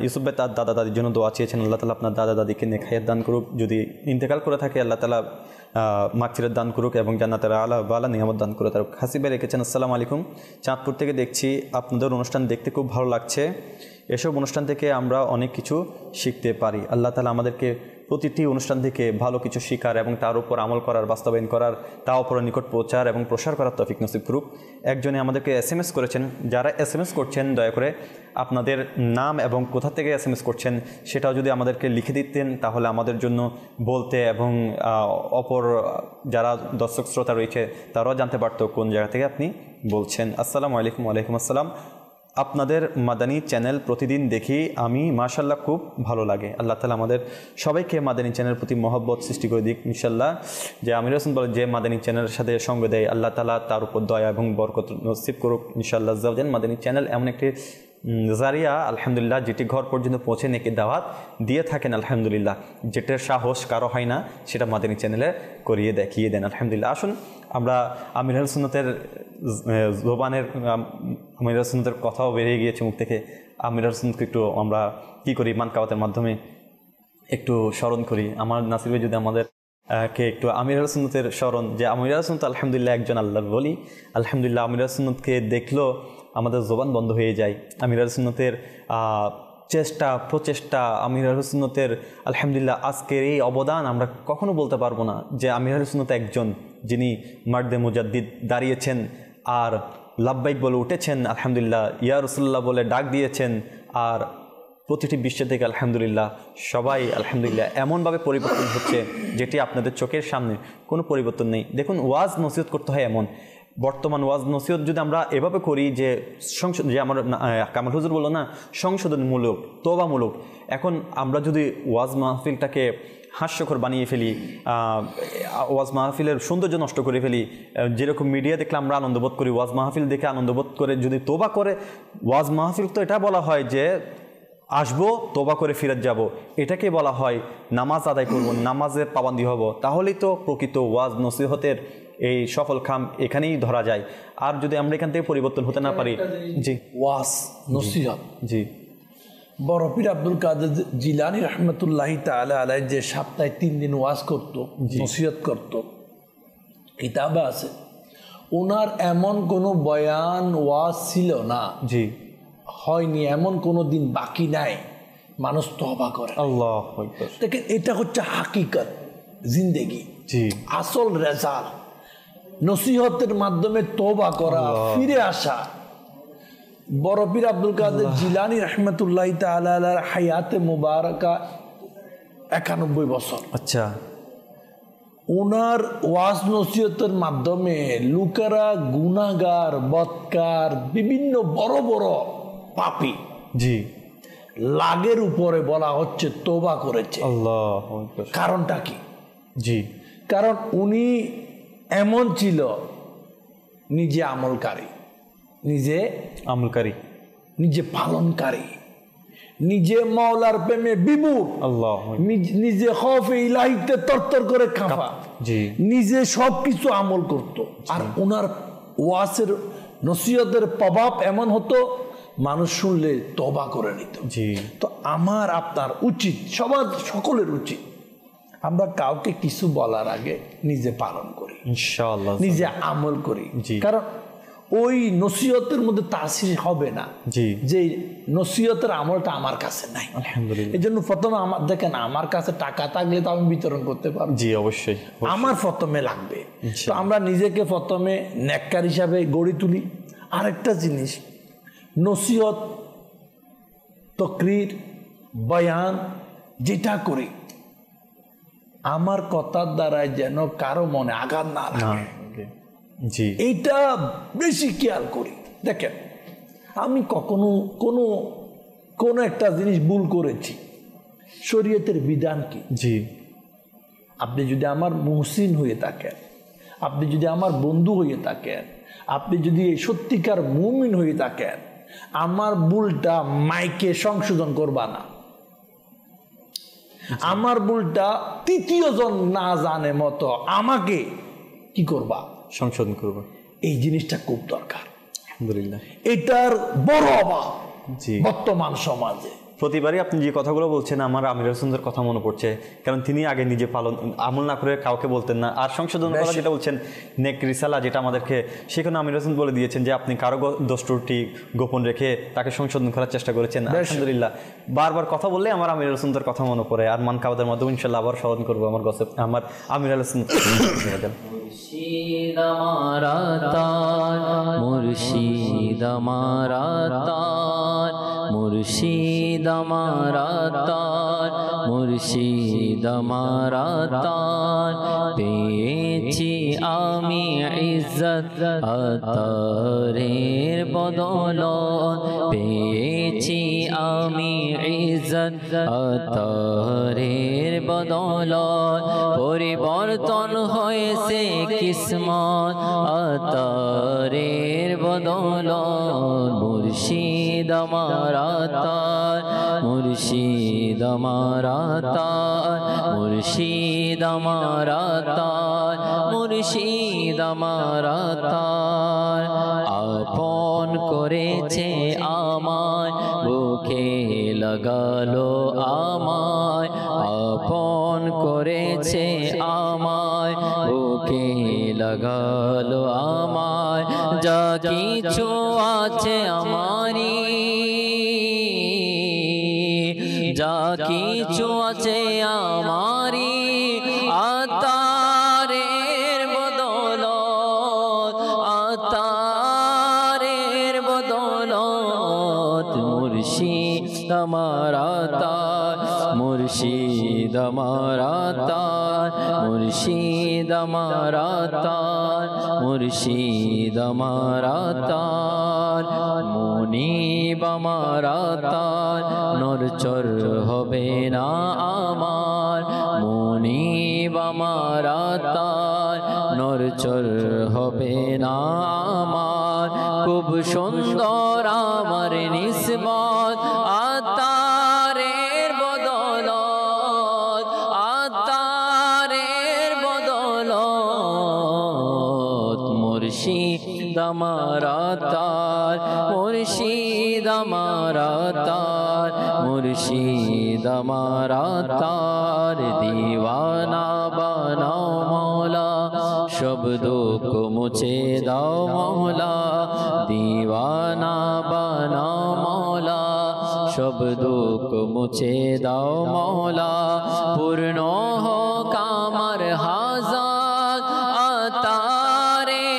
ইউসুফ ভাই তার দাদা দাদির জন্য দোয়া চেয়েছেন, আল্লাহ তাআলা আপনার দাদা দাদিকে নেক হায়াত দান করুক, যদি ইন্তেকাল করে থাকে আল্লাহ তাআলা মাগফিরাত দান করুক এবং জান্নাতের আলা বালা নিয়ামত দান করে তার। হাসিব ভাই লিখেছেন, আসসালামু আলাইকুম, চাঁদপুর থেকে দেখছি, আপনাদের অনুষ্ঠান দেখতে খুব ভালো লাগছে, এসব অনুষ্ঠান থেকে আমরা অনেক কিছু শিখতে পারি। আল্লাহ তাআলা আমাদেরকে প্রতিটি অনুষ্ঠান থেকে ভালো কিছু শিখার এবং তার উপর আমল করার, বাস্তবায়ন করার, তা অপর নিকট প্রচার এবং প্রসার করার তৌফিক নসিব করুক। একজনে আমাদেরকে SMS করেছেন, যারা SMS করছেন দয়া করে আপনাদের নাম এবং কোথা থেকে SMS করছেন সেটাও যদি আমাদেরকে লিখে দিতেন, তাহলে আমাদের জন্য বলতে এবং অপর যারা দর্শক শ্রোতা রয়েছে তারাও জানতে পারতো কোন জায়গা থেকে আপনি বলছেন। আসসালামু আলাইকুম। ওয়ালাইকুম আসসালাম। আপনাদের মাদানী চ্যানেল প্রতিদিন দেখি আমি, মাশাআল্লাহ খুব ভালো লাগে। আল্লাহ তাআলা আমাদের সবাইকে মাদানী চ্যানেলের প্রতি মহব্বত সৃষ্টি করে দিক ইনশাআল্লাহ। যে আমির হোসেন বলে যে মাদানী চ্যানেলের সাথে সঙ্গ দেয়, আল্লাহ তাআলা তার উপর দয়া এবং বরকত নসিব করুক ইনশাআল্লাহ। মাদানী চ্যানেল এমন একটি জারিয়া আলহামদুলিল্লাহ, যেটি ঘর পর্যন্ত পৌঁছে নেকি দাওয়াত দিয়ে থাকেন আলহামদুলিল্লাহ। যেটার সাহস কারো হয় না, সেটা মাদানী চ্যানেলে করিয়ে দেখিয়ে দেন আলহামদুলিল্লাহ। আসুন আমরা আমির আহলে সুন্নাতের জবানের, আমির আহলে সুন্নাতের কথাও বেরিয়ে গিয়েছে মুখ থেকে। আমির আহলে সুন্নাতকে একটু আমরা কী করি, মানকাওয়াতের মাধ্যমে একটু স্মরণ করি। আমার নাসির ভাই যদি আমাদের কে একটু আমির আহলে সুন্নাতের স্মরণ, যে আমির আহলে সুন্নাত আলহামদুলিল্লাহ একজন আল্লাহর ওলি। আলহামদুলিল্লাহ আমির আহলে সুন্নাতকে দেখলেও আমাদের জবান বন্ধ হয়ে যায়। আমির আহলে সুন্নাতের চেষ্টা প্রচেষ্টা, আমির আহলে সুন্নাতের আলহামদুলিল্লাহ আজকের এই অবদান আমরা কখনো বলতে পারবো না। যে আমির আহলে সুন্নাত একজন যিনি মার্দে মুজাদ্দিদ দাঁড়িয়েছেন আর লাব্বাইক বলে উঠেছেন আলহামদুলিল্লাহ, ইয়া রাসূলুল্লাহ বলে ডাক দিয়েছেন, আর প্রতিটি বিশ্ব থেকে আলহামদুলিল্লাহ সবাই আলহামদুলিল্লাহ এমনভাবে পরিবর্তন হচ্ছে যেটি আপনাদের চোখের সামনে কোনো পরিবর্তন নেই। দেখুন, ওয়াজ নসিহত করতে হয় এমন, বর্তমান ওয়াজ নসিহত যদি আমরা এভাবে করি যে যে আমার কামাল হুজুর বললো না, সংশোধনমূলক, তওবামূলক, এখন আমরা যদি ওয়াজ মাহফিলটাকে হাস্যকর বানিয়ে ফেলি, ওয়াজ মাহফিলের সৌন্দর্য নষ্ট করে ফেলি, যেরকম মিডিয়া দেখলে আমরা আনন্দবোধ করি, ওয়াজ মাহফিল দেখে আনন্দবোধ করে যদি তোবা করে, ওয়াজ মাহফিল তো এটা বলা হয় যে আসবো তোবা করে ফিরত যাব, এটাকে বলা হয় নামাজ আদায় করব, নামাজের পাবন্দি হব, তাহলেই তো প্রকৃত ওয়াজ নসিহতের এই সফল খাম এখানেই ধরা যায়। আর যদি আমরা এখান থেকে পরিবর্তন হতে না পারি, জি ওয়াজ নসিহত, জি বড় পীর আব্দুল কাদের জিলানী রহমতুল্লাহি তাআলা আলাইহি যে সপ্তাহে 3 দিন ওয়াজ করতো, নসিহত করতো, কিতাবে আছে ওনার এমন কোনো বয়ান ওয়াজ ছিল না, জি হয়নি এমন কোনো দিন বাকি নাই মানুষ তওবা করে। আল্লাহু আকবার। দেখেন, এটা হচ্ছে হাকিকত জিন্দেগি, জি আসল রেজাল্ট। নসিহতের মাধ্যমে তওবা করা, ফিরে আসা। বড় পীর আব্দুল কাদের জিলানী রহমতুল্লাহি তাআলা আলাইহির হায়াতে মুবারাকা 91 বছর। আচ্ছা, ওনার ওয়াজ নসিহতের মাধ্যমে লোকেরা গুনাহগার, বদকার, বিভিন্ন বড় বড় পাপী, জি লাগের উপরে বলা হচ্ছে তওবা করেছে। আল্লাহু আকবার। কারণটা কি? জি, কারণ উনি এমন ছিল, নিজে আমলকারী, নিজে আমলকারী, নিজে পালনকারী, নিজে মাওলার প্রেমে বিমূঢ়, আল্লাহ নিজে খৌফে ইলাহিতে তরতর করে কাঁপা, জি নিজে সবকিছু আমল করত। আর ওনার ওয়াজের নসিহতের প্রভাব এমন হতো, মানুষ শুনলে তওবা করে নিত। জি, তো আমার আপনার উচিত, সবার সকলের উচিত, আমরা কাউকে কিছু বলার আগে নিজে পালন করি, ইনশাআল্লাহ নিজে আমল করি। জি। কারণ ওই নসিহতের মধ্যে তাসির হবে না, জি যে নসিহতের আমলটা আমার কাছে নাই। আলহামদুলিল্লাহ। এই জন্য প্রথমে আমার, দেখেন, আমার কাছে টাকা থাকলে তো আমি বিতরণ করতে পারবো, জি অবশ্যই, আমার প্রথমে লাগবে। তো আমরা নিজেকে প্রথমে নেককার হিসাবে গড়ে তুলি। আরেকটা জিনিস, নসিহত, তকরির, বয়ান যেটা করি, আমার কথার দ্বারাই যেন কারো মনে আঘাত না লাগে, জি এইটা বেশি খেয়াল করি। দেখেন, আমি কখনো কোনো একটা জিনিস ভুল করেছি, শরীয়তের বিধান কি? জি আপনি যদি আমার মুহসিন হয়ে থাকেন, আপনি যদি আমার বন্ধু হয়ে থাকেন, আপনি যদি সত্যিকার মুমিন হয়ে থাকেন, আমার ভুলটা মাইকে সংশোধন করবা না, আমার ভুলটা তৃতীয় জন না জানে মতো আমাকে কি করবা? সংশোধন করবো। এই জিনিসটা খুব দরকার। আলহামদুলিল্লাহ, এটার বড় অভাব জি বর্তমান সমাজে। প্রতিবারই আপনি যে কথাগুলো বলছেন, আমার আমির হোসেনের কথা মনে পড়ছে, কারণ তিনি আগে নিজে আমল না করে কাউকে বলতেন না। আর সংশোধন করা যেটা বলছেন, নেক রিসালা, যেটা আমাদেরকে সেখানে আমির হোসেন বলে দিয়েছেন যে আপনি কারো দোষ ত্রুটি গোপন রেখে তাকে সংশোধন করার চেষ্টা করেছেন। আলহামদুলিল্লাহ, বারবার কথা বললে আমার আমির হোসেনের কথা মনে পড়ে। আর মান কাবাদের মাধ্যমে ইনশাল্লাহ আবার স্মরণ করবো আমার আমির হোসেন। মুর্শিদ আমারা তার, মুর্শিদ আমারা তার, মুর্শিদ আমারা তার, মুর্শিদ আমার আতার পেয়েছি আমি ইজ্জত আতারের বদৌলত পেয়েছি আমি ইজ্জত আতারের বদৌলত পরিবর্তন হয়েছে কিসমত আতারের বদৌলত মুর্শিদ আমার আতার মুর্শিদ আমার আতার মুর্শিদ আমার আতার মুর্শিদ আমার আতার আপন করেছে আমায় বুকে লাগালো আমায় আপন করেছে আমায় বুকে লাগালো আমায় যা কিছু আছে আমারি যা কিছু আছে আমারি আতারের বদৌলত আতারের বদৌলত মুর্শিদ আমার আতার মুর্শিদ আমার আতার মুর্শিদ আমার আতার মুর্শিদ আমার আতার মুনিব আমার আতার নরচর হবে না আমার মুনিব আমার আতার নরচর হবে না আমার খুব সুন্দর আমার নিসবত আতারের বদৌলত আতারের বদৌলত মুর্শিদ আমার আতার মুর্শিদ আমার আতার মুর্শিদ আমার আতার দিওয়ানা বানাও মৌলা সব দুঃখ মুছে দাও মৌলা দিওয়ানা বানাও মৌলা সব দুঃখ মুছে দাও মৌলা পূর্ণ হোক আমার হাজার আতারের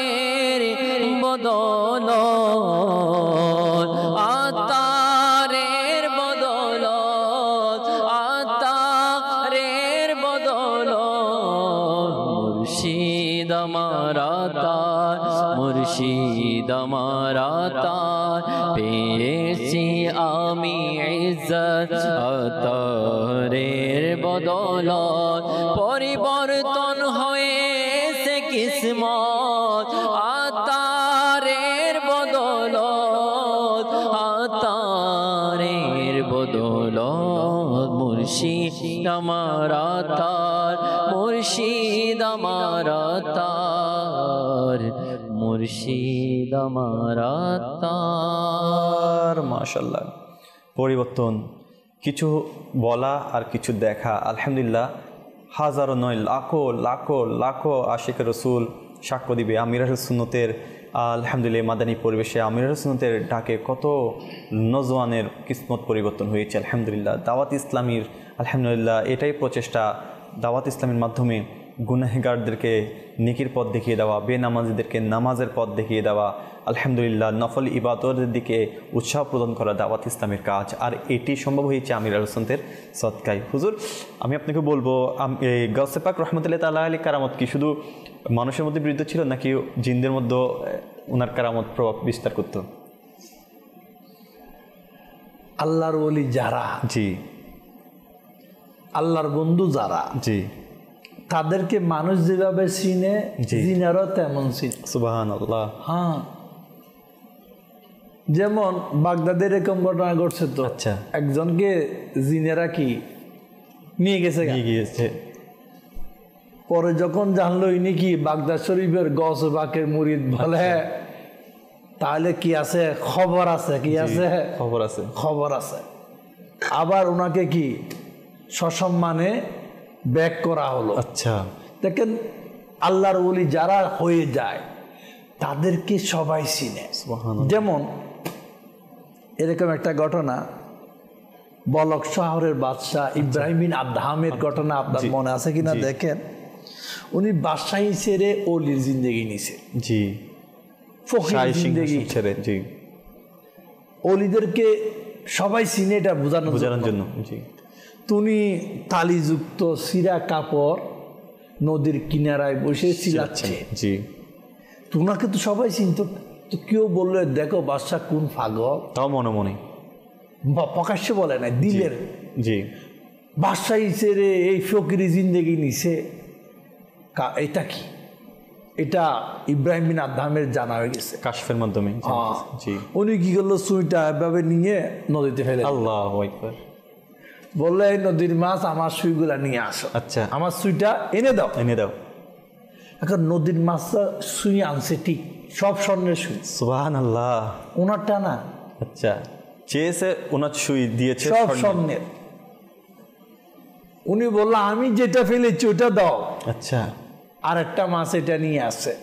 বদৌলত আতারের বদৌলত আতারের বদৌলত মুর্শিদ আমার আতার মুর্শিদ আমার আতার পেয়েছি আমি ইজ্জত আতারের বদৌলত পরিবর্তন হয়েছে কিসমত আতারের বদৌলত আতারের বদৌলত মুর্শিদ আমার আতার মুর্শিদ আমার আতার মুর্শিদ আমার আতার মাশাআল্লাহ পরিবর্তন কিছু বলা আর কিছু দেখা আলহামদুলিল্লাহ হাজারো নয় লাখো লাখো লাখো আশিক রসুল সাক্ষ্য দিবে আমিরার সুন্নতের আলহামদুলিল্লাহ মাদানী পরিবেশে আমিরার সুন্নতের ডাকে কত নজওয়ানের কিসমত পরিবর্তন হয়েছে আলহামদুলিল্লাহ দাওয়াত ইসলামীর আলহামদুলিল্লাহ এটাই প্রচেষ্টা দাওয়াত ইসলামের মাধ্যমে গুনাহগারদেরকে নেকির পথ দেখিয়ে দেওয়া বেনামাজিদেরকে নামাজের পথ দেখিয়ে দেওয়া আলহামদুলিল্লাহ নফল ইবাদতের দিকে উৎসাহ প্রদান করা দাওয়াত ইসলামের কাজ আর এটি সম্ভব হয়েছে আমির আল-সুন্নতের সদকায় হুজুর আমি আপনাকে বলবো গাউসে পাক রহমতুল্লাহ তাআলা আলাইহি কারামত কি শুধু মানুষের মধ্যে বিরুদ্ধ ছিল নাকি জিনদের মধ্যে ওনার কারামত প্রভাব বিস্তার করত আল্লাহর ওলি যারা জি আল্লাহর বন্ধু যারা জি তাদেরকে মানুষ যেভাবে চিনে জিনেরও তেমন চিনে সুবহানাল্লাহ হ্যাঁ যেমন বাগদাদের এরকম ঘটনা ঘটছে তো আচ্ছা একজনকে জিনেরা কি নিয়ে গেছে পরে যখন জানলো ইনি কি বাগদাদ শরীফের গৌসে পাকের মুরিদ বলে তাহলে কি আছে খবর আছে কি আছে খবর আছে আবার ওনাকে কি সসম্মানে ব্যাক করা হলো আচ্ছা দেখেন আল্লাহর ওলি যারা হয়ে যায় তাদেরকে সবাই চিনে যেমন এরকম একটা ঘটনা বলক শহরের বাদশাহ ইব্রাহিম বিন আদহামের ঘটনা আপনার মনে আছে কিনা দেখেন উনি বাদশাহী ছেড়ে ওলির জিন্দেগি নিছে জি ফকির জিন্দেগি ছেড়ে জি ওলিদেরকে সবাই চিনে এটা বোঝানোর জন্য জি তুমি তালিযুক্ত সিরা কাপড় নদীর কিনারায় বসে ছিলাচ্ছে। জি, তোমাকে তো সবাই চিনত, তো কেউ বললে দেখো বাদশা কোন পাগল, তাও মনে মনে প্রকাশ্যে বলে না, দিলের। জি, বাদশা ছেড়ে এই ফকিরি জিন্দেগি নিছে, এটা কি? এটা ইব্রাহিম বিন আদহামের জানা হয়ে গেছে কাশফের মাধ্যমে। জি, উনি কি করলো, সুইটা এভাবে নিয়ে নদীতে ফেলে। আল্লাহু আকবার। বললো এই নদীর মাছ আমার সুইগুলা নিয়ে আসো, আচ্ছা, আমার সুইটা এনে দাও, এনে দাও। এখন নদীর মাছটা সুই আনছে, ঠিক সব স্বর্ণের সুই, সুবহানাল্লাহ। ওনারটা না, আচ্ছা, চেয়েছে ওনার সুই দিয়েছে সব স্বর্ণের। উনি বললো আমি যেটা ফেলেছি ওটা দাও। আচ্ছা, আর একটা মাছ এটা নিয়ে আসে।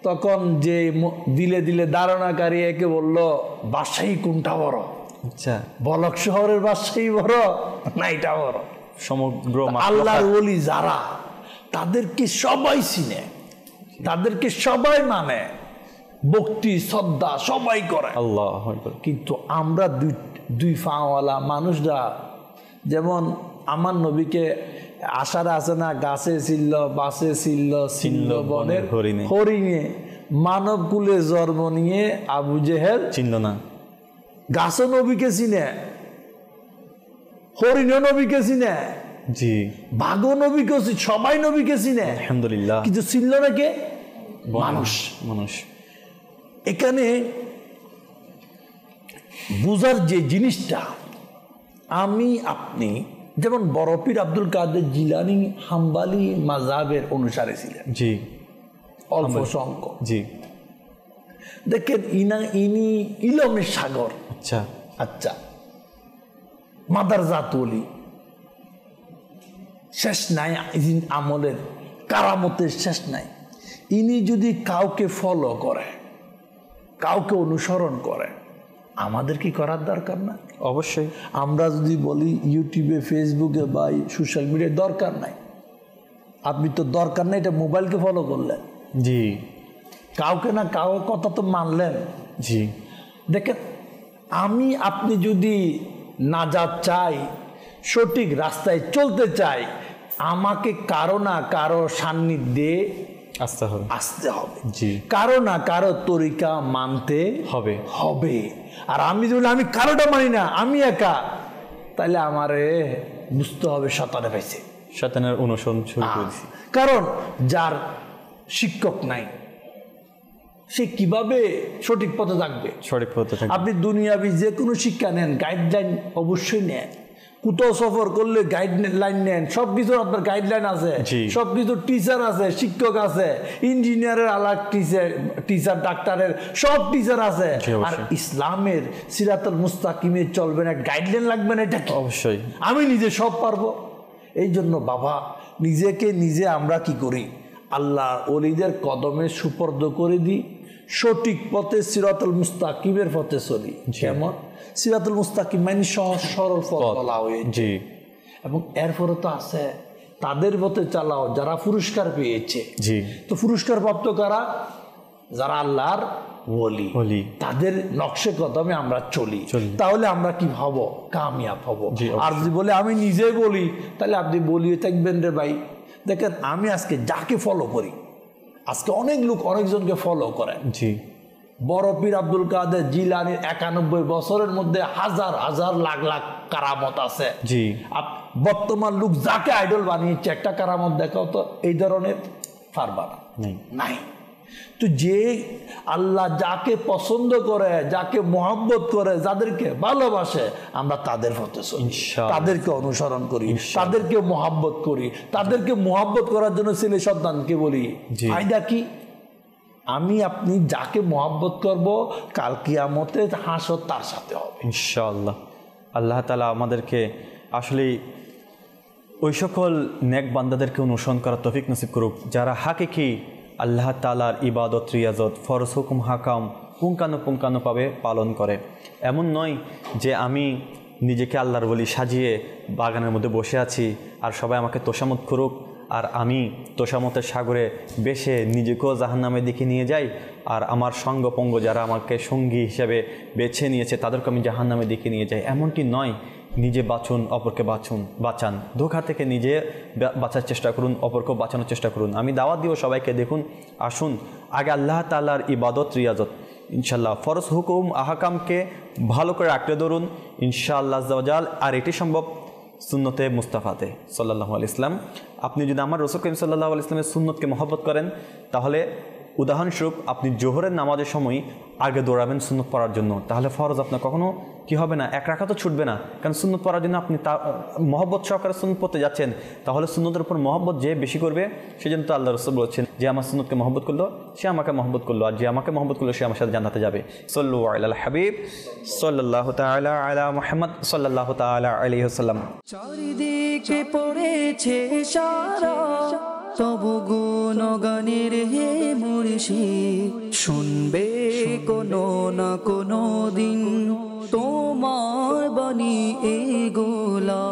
তখন যে দিলে দিলে ধারণাকারী একে বলল বাদশাহী কোনটা বড়? আচ্ছা, বলক শহরের বাদশাহী বড় না এটা বড়? সমগ্র আল্লাহর ওলি যারা, তাদেরকে সবাই চিনে, তাদেরকে সবাই মানে, ভক্তি শ্রদ্ধা সবাই করে। আল্লাহু আকবার। কিন্তু আমরা দুই ফাওয়ালা মানুষরা, যেমন আমার নবীকে আশারা আছে না, গাছে ছিল, বাসে ছিল, ছিল বনের হরিণে, মানব কুলে জন্ম নিয়ে আবু জেহেল চিনল না। গাছও নবীকে চিনে, হরিণও নবীকে চিনে, জি, বাঘও নবীকে, সবাই নবীকে চিনে, আলহামদুলিল্লাহ। কিন্তু চিনল না কে? মানুষ। মানুষ। এখানে বুঝার যে জিনিসটা, আমি আপনি যেমন বড় পীর আব্দুল কাদের জিলানী হাম্বালি মাযহাবের অনুসারী ছিলেন, জি, অল্প সংখ্যক। জি, দেখেন ইনি ইলমের সাগর। আচ্ছা, আচ্ছা, মাদারজাত ওলি, শেষ নাই আমলের, কারামতের শেষ নাই। ইনি যদি কাউকে ফলো করে, কাউকে অনুসরণ করে, আমাদের কি করার দরকার না? অবশ্যই। আমরা যদি বলি ইউটিউবে, ফেসবুকে বা সোশ্যাল মিডিয়ায় দরকার নাই, আপনি তো দরকার নাই, এটা মোবাইলকে ফলো করলেন, জি, কাউকে না কাউকে কথা তো মানলেন। জি, দেখেন, আমি আপনি যদি নাজাত চাই, সঠিক রাস্তায় চলতে চাই, আমাকে কারো না কারো সান্নিধ্যে আসতে হবে, জি, কারো না কারো তরিকা মানতে হবে হবে। আর আমি যদি আমি কারোটা মানি না, আমি একা, তাহলে আমারে বুঝতে হবে শয়তানে পাইছে, শয়তানের অনুসরণ শুরু করেছি। কারণ যার শিক্ষক নাই, সে কিভাবে সঠিক পথে থাকবে? সঠিক পথে থাকবে। আপনি দুনিয়াবি যে কোনো শিক্ষা নেন, গাইডলাইন অবশ্যই নেন। কোথাও সফর করলে গাইডলাইন নেন, সবকিছুর আপনার গাইডলাইন আছে, সবকিছু টিচার আছে, শিক্ষক আছে, ইঞ্জিনিয়ারের আলাদা টিচার, ডাক্তারের সব টিচার আছে। আর ইসলামের সিরাতুল মুস্তাকিমে চলবে না, গাইডলাইন লাগবে না, এটা অবশ্যই। আমি নিজে সব পারবো। এই জন্য বাবা, নিজেকে নিজে আমরা কি করি, আল্লাহ ওলিদের কদমে সুপর্দ করে দিই, সঠিক পথে সিরাতুল মুস্তাকিমের পথে চলি। কেমন? সিরাতুল মুস্তাকিম মানে সহজ সরল পথ বলা হয়েছে, এবং এরপরে তো আছে তাদের পথে চালাও যারা পুরস্কার পেয়েছে। জি, তো পুরস্কার প্রাপ্ত কারা? যারা আল্লাহর ওলি, তাদের নকশে কদমে আমরা চলি, তাহলে আমরা কি হব? কামিয়াব হব। আর যদি বলে আমি নিজে বলি, তাহলে আপনি বলিয়ে থাকবেন রে ভাই। দেখেন, আমি আজকে যাকে ফলো করি, আজকে অনেক লোক অনেকজনকে ফলো করে। জি, বড় পীর আব্দুল কাদের জিলানীর 91 বছরের মধ্যে হাজার হাজার লাখ লাখ কারামত আছে। জি, বর্তমান লোক যাকে আইডল বানিয়েছে, একটা কারামত দেখাও তো এই ধরনের, পারবা না, নাই। তো যে আল্লাহ যাকে পছন্দ করে, যাকে মোহাব্বত করে, যাদেরকে ভালোবাসে, আমরা তাদের পথে চলি, তাদেরকে অনুসরণ করি, তাদেরকে মোহাব্বত করি। তাদেরকে মোহাব্বত করার জন্য ছেলে সন্তানকে বলি, ফায়দা কি? আমি আপনি যাকে মোহাব্বত করব, কাল কিয়ামতে হাসর তার সাথে হবে ইনশাআল্লাহ। আল্লাহ তাআলা আমাদেরকে আসলে ওই সকল নেক বান্দাদেরকে অনুসরণ করার তৌফিক নসিব করুক, যারা হাকিকি আল্লাহ তাআলার ইবাদত, রিয়াজত, ফরজ, হুকুম, হাকাম পুঙ্খানুপুঙ্খানুভাবে পালন করে। এমন নয় যে আমি নিজেকে আল্লাহর ওলি সাজিয়ে বাগানের মধ্যে বসে আছি আর সবাই আমাকে তোষামত করুক, আর আমি তোষামতের সাগরে বেশে নিজেকেও জাহান্নামের দিকে নিয়ে যাই, আর আমার সঙ্গপঙ্গ যারা আমাকে সঙ্গী হিসেবে বেছে নিয়েছে তাদেরকে আমি জাহান্নামের দিকে নিয়ে যাই। এমনটি নয়। নিজে বাঁচুন, অপরকে বাঁচান। ধোঁকা থেকে নিজে বাঁচার চেষ্টা করুন, অপরকেও বাঁচানোর চেষ্টা করুন। আমি দাওয়াত দিব সবাইকে, দেখুন আসুন আগে আল্লাহ তাআলার ইবাদত রিয়াজত, ইনশাল্লাহ ফরজ হুকুম আহকামকে ভালো করে আঁকড়ে ধরুন ইনশাআল্লাহ আজ্জা ওয়া জাল। আর এটি সম্ভব সুন্নতে মুস্তাফাতে সাল্লাল্লাহু আলাইহি ওয়াসাল্লাম। আপনি যদি আমার রাসূল করিম সাল্লাল্লাহু আলাইহি ওয়াসাল্লামের সুন্নতকে মহব্বত করেন, তাহলে উদাহরণস্বরূপ আপনি জোহরের নামাজের সময় আগে দৌড়াবেন সুন্নত পড়ার জন্য, তাহলে ফরজ আপনার কখনো কি হবে না, এক রাকাতও ছুটবে না। কারণ সুন্নত পড়ার জন্য আপনি মহব্বত সহকারে সুন্নত পড়তে যাচ্ছেন, তাহলে সুন্নতের উপর মহব্বত যে বেশি করবে, সেজন্য তো আল্লাহ রাসূল বলেছেন যে আমার সুন্নতকে মহব্বত করলো সে আমাকে মহব্বত করলো, আর যে আমাকে মহব্বত করলো সে আমার সাথে জান্নাতে যাবে। সাল্লু আলাল হাবিব সাল্লাল্লাহু তাআলা আলা মুহাম্মদ সাল্লাল্লাহু তাআলা আলাইহি ওয়াসাল্লাম। চারিদিকে পড়েছে সারা তবু গুণগানের হে মুর্শিদ, শুনবে কোনো না কোনো দিন তোমার বাণী এগুলা।